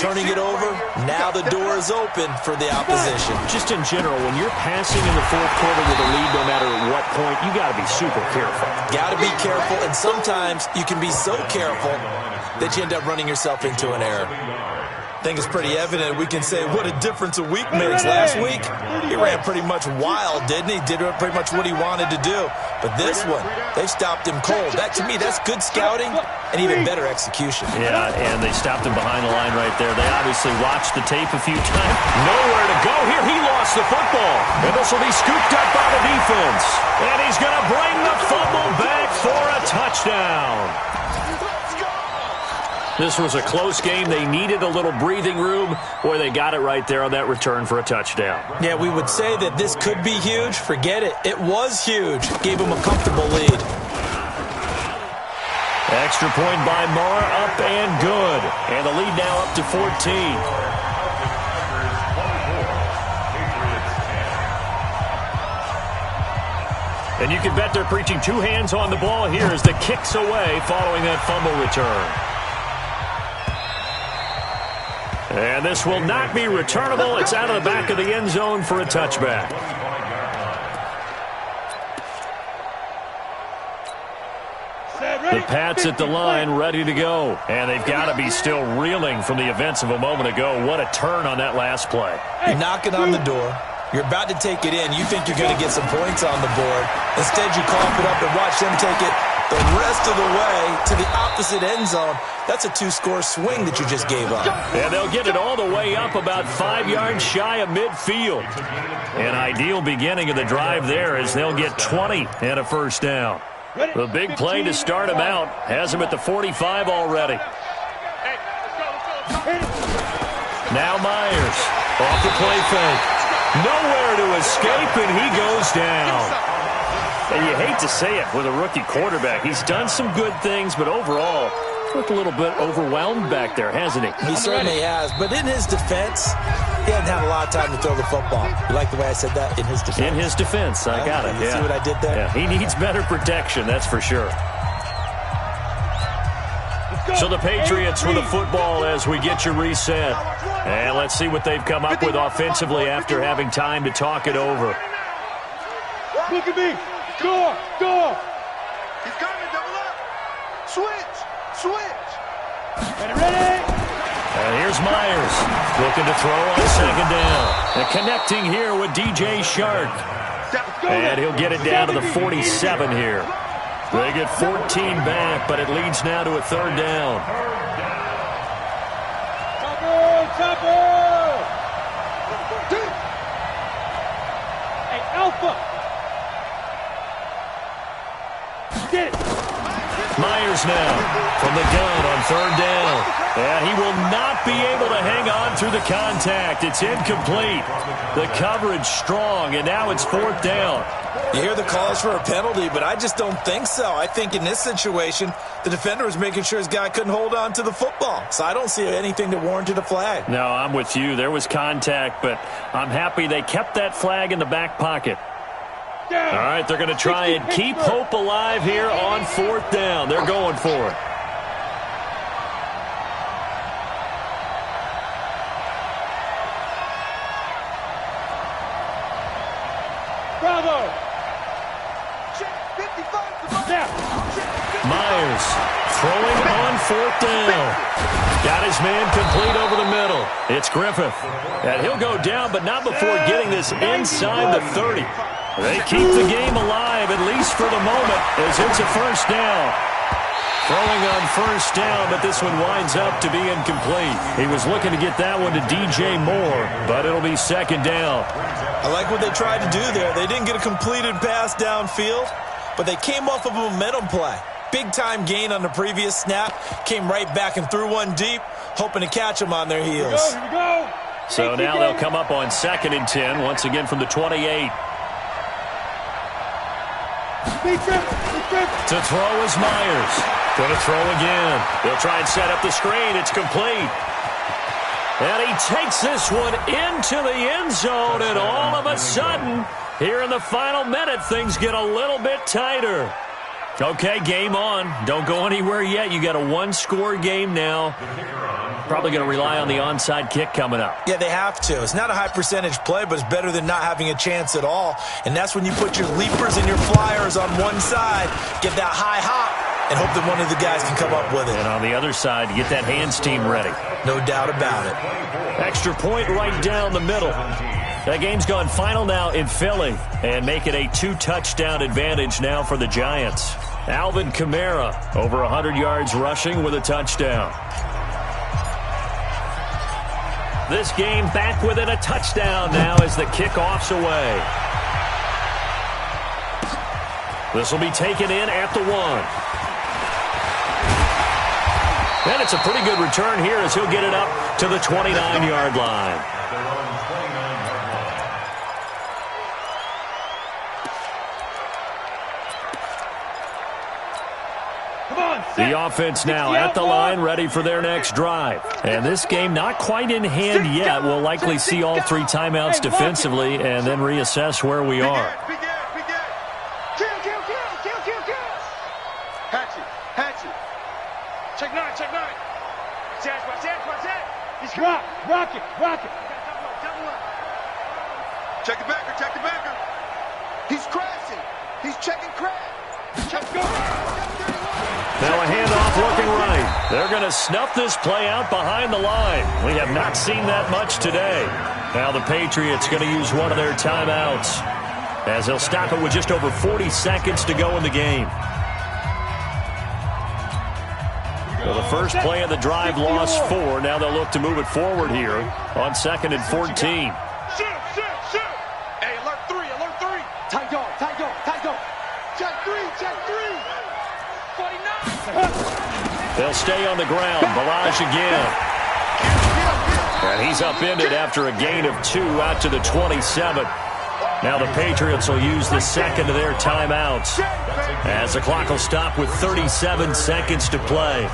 turning it over. Now the door is open for the opposition. Just in general, when you're passing in the fourth quarter with a lead, no matter what point, you got to be super careful. Got to be careful, and sometimes you can be so careful that you end up running yourself into an error. I think it's pretty evident. We can say what a difference a week makes. Last week, he ran pretty much wild, didn't he? Did pretty much what he wanted to do. But this one, they stopped him cold. That, to me, that's good scouting and even better execution. Yeah, and they stopped him behind the line right there. They obviously watched the tape a few times. Nowhere to go here. He lost the football. And this will be scooped up by the defense. And he's going to bring the fumble back for a touchdown. This was a close game. They needed a little breathing room. Boy, they got it right there on that return for a touchdown. Yeah, we would say that this could be huge. Forget it. It was huge. Gave them a comfortable lead. Extra point by Marr, up and good. And the lead now up to 14. And you can bet they're preaching two hands on the ball here as the kick's away following that fumble return. And this will not be returnable. It's out of the back of the end zone for a touchback. The Pats at the line, ready to go. And they've got to be still reeling from the events of a moment ago. What a turn on that last play. You're knocking on the door. You're about to take it in. You think you're going to get some points on the board. Instead, you cough it up and watch them take it the rest of the way to the opposite end zone. That's a two-score swing that you just gave up. And they'll get it all the way up about 5 yards shy of midfield. An ideal beginning of the drive there as they'll get 20 and a first down. The big play to start him out has him at the 45 already. Now Myers off the play fake. Nowhere to escape, and he goes down. And you hate to say it with a rookie quarterback. He's done some good things, but overall, looked a little bit overwhelmed back there, hasn't he? He certainly has. But in his defense, he hasn't had a lot of time to throw the football. You like the way I said that? In his defense. In his defense. I got it. You see what I did there? Yeah, he needs better protection, that's for sure. So the Patriots with the football as we get you reset. And let's see what they've come up with offensively after having time to talk it over. Look at me. Go. He's coming, double up. Switch. Ready? And here's Myers looking to throw on second down. And connecting here with DJ Shark. And he'll get it down to the 47 here. They get 14 back, but it leads now to a third down. Chopper! Hey, Alpha! Get it! Myers now from the gun on third down. And he will not be able to hang on through the contact. It's incomplete. The coverage strong, and now it's fourth down. You hear the calls for a penalty, but I just don't think so. I think in this situation, the defender was making sure his guy couldn't hold on to the football. So I don't see anything that warranted a flag. No, I'm with you. There was contact, but I'm happy they kept that flag in the back pocket. All right, they're going to try and keep hope alive here on fourth down. They're going for it. Bravo! Myers throwing on fourth down. Got his man complete over the middle. It's Griffith. And he'll go down, but not before getting this inside the 30. They keep the game alive, at least for the moment, as it's a first down. Throwing on first down, but this one winds up to be incomplete. He was looking to get that one to DJ Moore, but it'll be second down. I like what they tried to do there. They didn't get a completed pass downfield, but they came off of a momentum play. Big-time gain on the previous snap. Came right back and threw one deep, hoping to catch them on their heels. Here we go. So now they'll come up on 2nd and 10, once again from the 28. To throw is Myers. Going to throw again. They'll try and set up the screen. It's complete. And he takes this one into the end zone, and all of a sudden, here in the final minute, things get a little bit tighter. Okay, game on. Don't go anywhere yet. You got a one-score game now. Probably going to rely on the onside kick coming up. Yeah, they have to. It's not a high percentage play, but it's better than not having a chance at all. And that's when you put your leapers and your flyers on one side, get that high hop, and hope that one of the guys can come up with it. And on the other side, get that hands team ready. No doubt about it. Extra point right down the middle. That game's gone final now in Philly, and make it a 2-touchdown advantage now for the Giants. Alvin Kamara, over 100 yards rushing with a touchdown. This game back within a touchdown now as the kickoff's away. This will be taken in at the 1. And it's a pretty good return here as he'll get it up to the 29-yard line. The offense now at the line, ready for their next drive. And this game not quite in hand yet. We'll likely see all 3 timeouts defensively and then reassess where we are. Check 9, check 9. Rock it. Check the backer. He's crashing. He's checking crash. Let's go. Now a handoff looking right. They're going to snuff this play out behind the line. We have not seen that much today. Now the Patriots going to use one of their timeouts as they'll stop it with just over 40 seconds to go in the game. Well, the first play of the drive lost 4. Now they'll look to move it forward here on 2nd and 14. Shoot. Hey, alert 3. Tight dog. Check 3. 49. They'll stay on the ground. Barrage again. And he's upended after a gain of 2 out to the 27. Now the Patriots will use the second of their timeouts as the clock will stop with 37 seconds to play.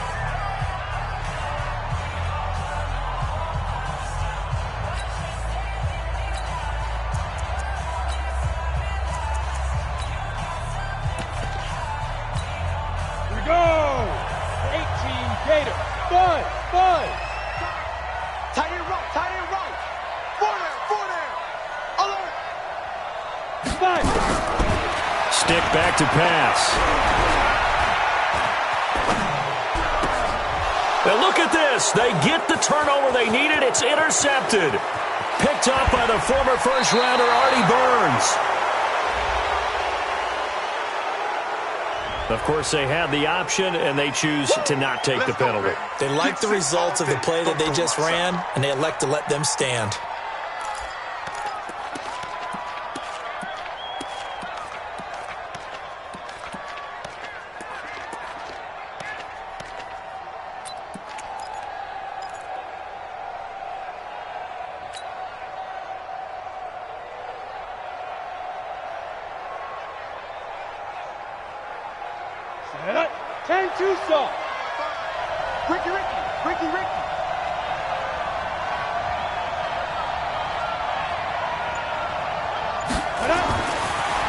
Stick back to pass. And look at this. They get the turnover they needed. It's intercepted. Picked up by the former first-rounder Artie Burns. Of course, they have the option, and they choose to not take the penalty. They like the results of the play that they just ran, and they elect to let them stand.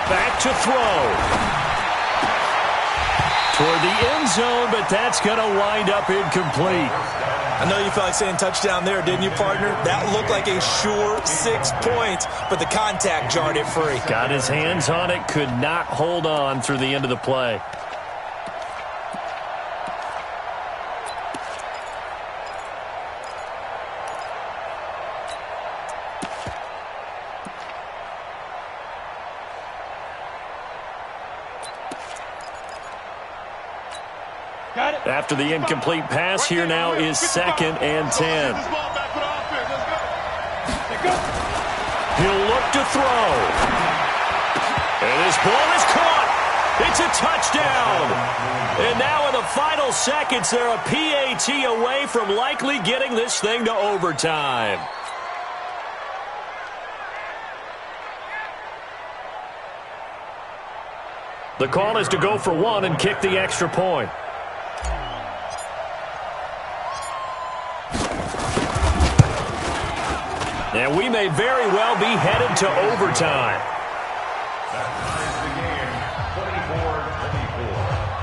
Back to throw. Toward the end zone, but that's going to wind up incomplete. I know you felt like saying touchdown there, didn't you, partner? That looked like a sure 6 points, but the contact jarred it free. Got his hands on it, could not hold on through the end of the play. After the incomplete pass, here now is 2nd and 10. He'll look to throw. And his ball is caught. It's a touchdown. And now in the final seconds, they're a PAT away from likely getting this thing to overtime. The call is to go for 1 and kick the extra point. And we may very well be headed to overtime. That ties the game, 24-24.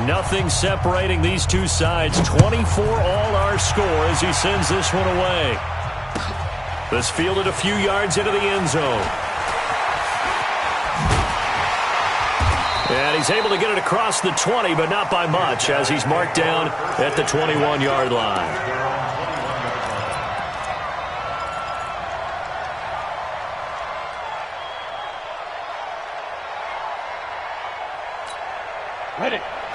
Nothing separating these two sides. 24 all our score as he sends this one away. This fielded a few yards into the end zone. And he's able to get it across the 20, but not by much, as he's marked down at the 21-yard line.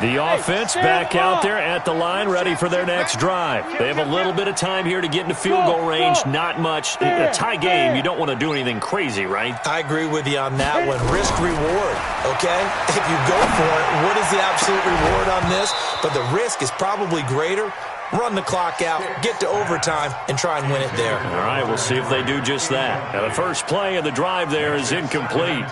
The offense back out there at the line, ready for their next drive. They have a little bit of time here to get into field goal range, not much. A tie game, you don't want to do anything crazy, right? I agree with you on that one. Risk-reward, okay? If you go for it, what is the absolute reward on this? But the risk is probably greater. Run the clock out, get to overtime, and try and win it there. All right, we'll see if they do just that. Now, the first play of the drive there is incomplete.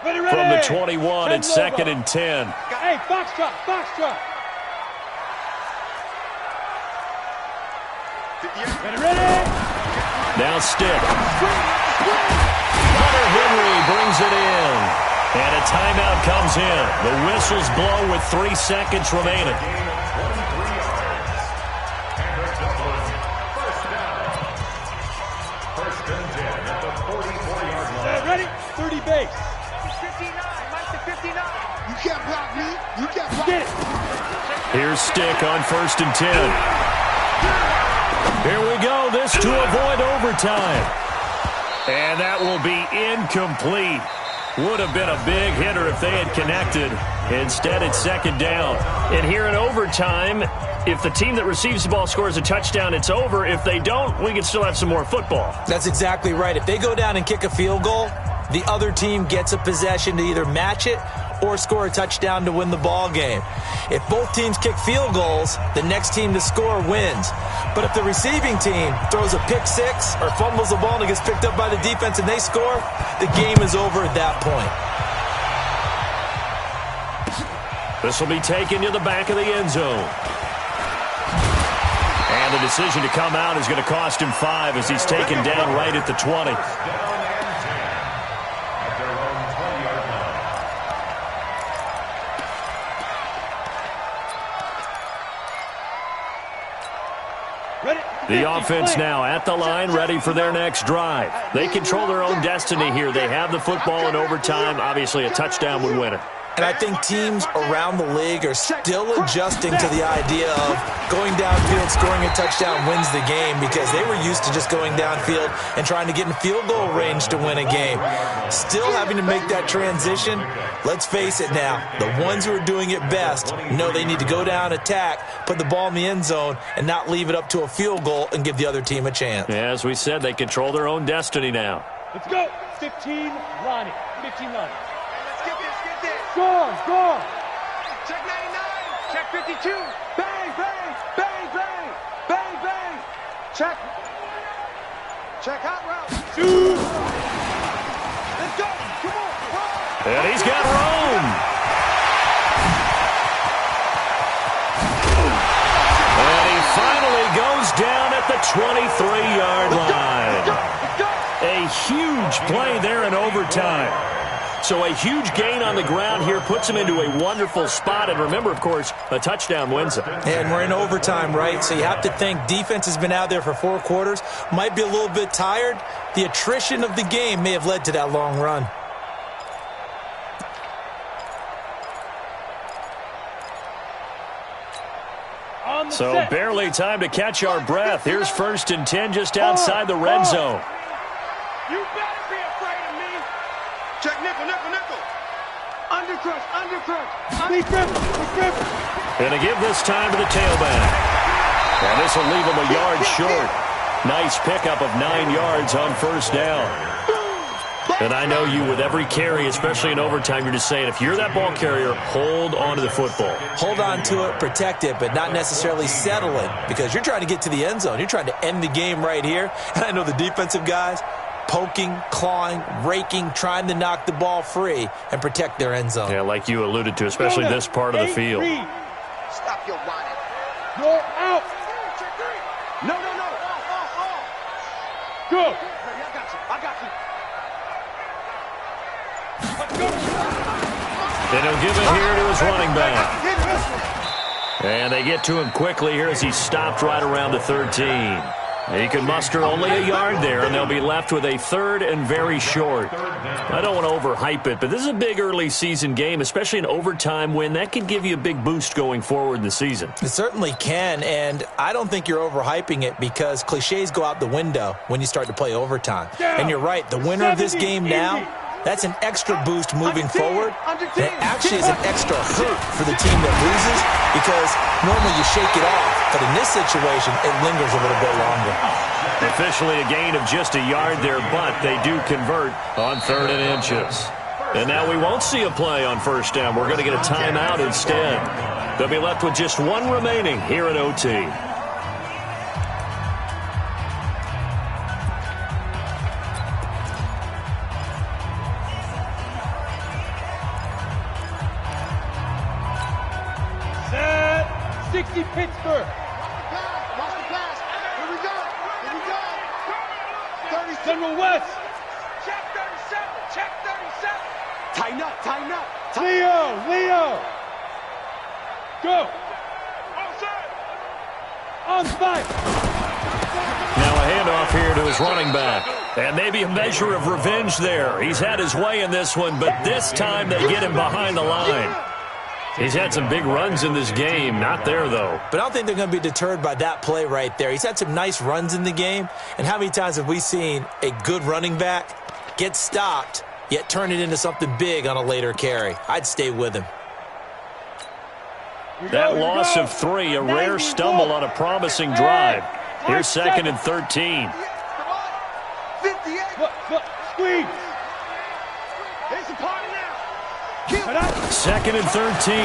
From the 21, it's 2nd and 10. Hey, foxtrot, foxtrot. Ready? Now stick. Hunter Henry brings it in. And a timeout comes in. The whistles blow with 3 seconds remaining. First and 10 at the 44-yard line. Ready? 30 base. 59, Mike to 59. You can't block me. You can't block Get it. Here's Stick on 1st and 10. Here we go. This to avoid overtime. And that will be incomplete. Would have been a big hitter if they had connected. Instead, it's 2nd down. And here in overtime, if the team that receives the ball scores a touchdown, it's over. If they don't, we can still have some more football. That's exactly right. If they go down and kick a field goal, the other team gets a possession to either match it or score a touchdown to win the ball game. If both teams kick field goals, the next team to score wins. But if the receiving team throws a pick six or fumbles the ball and it gets picked up by the defense and they score, the game is over at that point. This will be taken to the back of the end zone. And the decision to come out is going to cost him 5 as he's taken down right at the 20. The offense now at the line, ready for their next drive. They control their own destiny here. They have the football in overtime. Obviously, a touchdown would win it. And I think teams around the league are still adjusting to the idea of going downfield, scoring a touchdown wins the game, because they were used to just going downfield and trying to get in field goal range to win a game. Still having to make that transition. Let's face it now, the ones who are doing it best know they need to go down, attack, put the ball in the end zone, and not leave it up to a field goal and give the other team a chance. As we said, they control their own destiny now. Let's go. 15, Lonnie. 15, Lonnie. Get this. Score. Check 99. Check 52. Bang, bang, bang, bang, bang, bang. Check hot route. Shoot. Let's go. Come on. Run. And he's got Rome. And he finally goes down at the 23-yard line. A huge play there in overtime. So a huge gain on the ground here puts him into a wonderful spot. And remember, of course, a touchdown wins it. And we're in overtime, right? So you have to think defense has been out there for 4 quarters. Might be a little bit tired. The attrition of the game may have led to that long run. So barely time to catch our breath. Here's 1st and 10 just outside the red zone. You better be afraid of me. Check nickel. Undercrush. Big grip. And to give this time to the tailback. And this will leave him a yard short. Nice pickup of 9 yards on 1st down. And I know you, with every carry, especially in overtime, you're just saying, if you're that ball carrier, hold on to the football. Hold on to it, protect it, but not necessarily settle it, because you're trying to get to the end zone. You're trying to end the game right here. And I know the defensive guys poking, clawing, raking, trying to knock the ball free and protect their end zone. Yeah, like you alluded to, especially this part of the field. Stop your whining. You're out. No. Good. I got you. Let's go. And he'll give it here to his running back. And they get to him quickly here as he's stopped right around the 13. He can muster only a yard there, and they'll be left with a 3rd and very short. I don't want to overhype it, but this is a big early season game, especially an overtime win. That could give you a big boost going forward in the season. It certainly can, and I don't think you're overhyping it because cliches go out the window when you start to play overtime. And you're right, the winner of this game now, that's an extra boost moving forward. And it actually is an extra hurt for the team that loses because normally you shake it off. But in this situation, it lingers a little bit longer. Officially a gain of just a yard there, but they do convert on 3rd and inches. And now we won't see a play on 1st down. We're going to get a timeout instead. They'll be left with just 1 remaining here in OT. Pittsburgh. Watch the pass. Here we go. Here we go. 37. General West. Check 37. Check 37. Tighten up. Tighten up. Leo. Go. On site. Now a handoff here to his running back. And maybe a measure of revenge there. He's had his way in this one, but this time they get him behind the line. He's had some big runs in this game. Not there, though. But I don't think they're going to be deterred by that play right there. He's had some nice runs in the game. And how many times have we seen a good running back get stopped, yet turn it into something big on a later carry? I'd stay with him. That loss of 3, a rare stumble on a promising drive. Here's 2nd and 13. 58. Squeeze. There's a party now. 2nd and 13.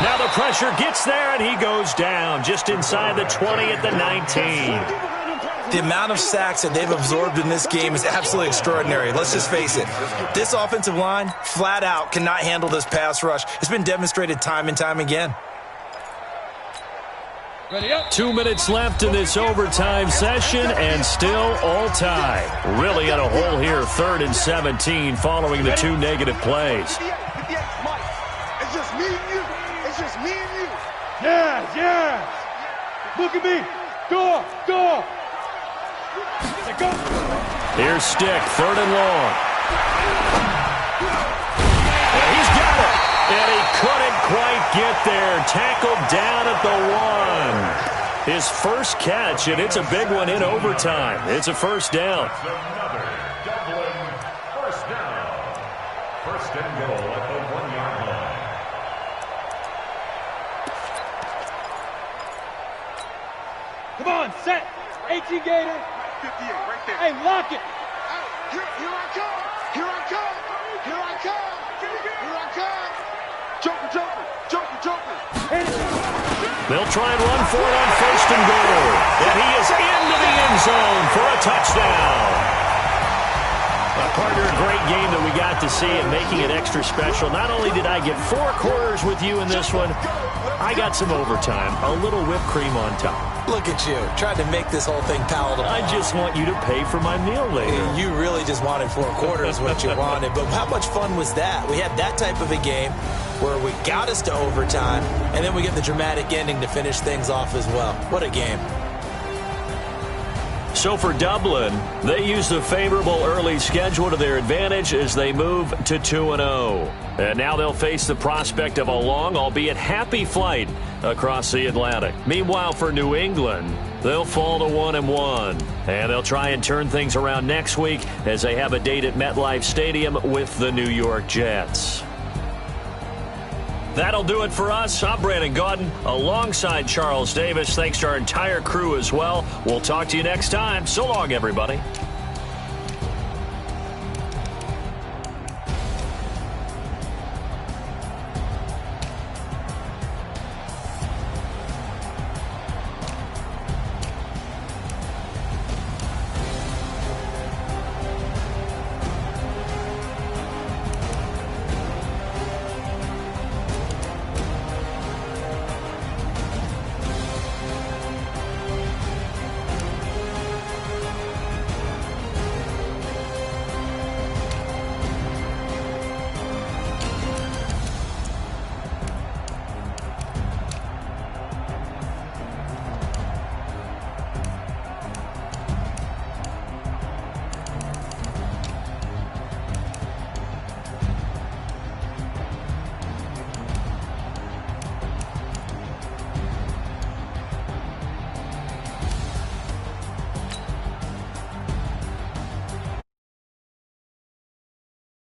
Now the pressure gets there, and he goes down just inside the 20 at the 19. The amount of sacks that they've absorbed in this game is absolutely extraordinary. Let's just face it. This offensive line, flat out, cannot handle this pass rush. It's been demonstrated time and time again. 2 minutes left in this overtime session, and still all tied. Really in a hole here, 3rd and 17, following the 2 negative plays. 58, Mike. It's just me and you. It's just me and you. Yes. Look at me. Go. Here's Stick, 3rd and long. And he's got it. And he couldn't quite get there. Tackled down at the 1. His first catch, and it's a big one in overtime. It's a 1st down. Another Dublin 1st down. 1st and goal at the 1-yard line. Come on, set. 18 Gator. 58, right there. Hey, lock it. Here I come. Here I come. Here I come. Here I come. Joker. They'll try and run for it on 1st and goal. And he is into the end zone for a touchdown. Partner, a great game that we got to see and making it extra special. Not only did I get 4 quarters with you in this one, I got some overtime, a little whipped cream on top. Look at you, trying to make this whole thing palatable. I just want you to pay for my meal later. You really just wanted 4 quarters, what you wanted. But how much fun was that? We had that type of a game where we got us to overtime, and then we get the dramatic ending to finish things off as well. What a game. So for Dublin, they use the favorable early schedule to their advantage as they move to 2-0. And now they'll face the prospect of a long, albeit happy flight across the Atlantic. Meanwhile, for New England, they'll fall to 1-1. And they'll try and turn things around next week as they have a date at MetLife Stadium with the New York Jets. That'll do it for us. I'm Brandon Gaudin alongside Charles Davis. Thanks to our entire crew as well. We'll talk to you next time. So long, everybody.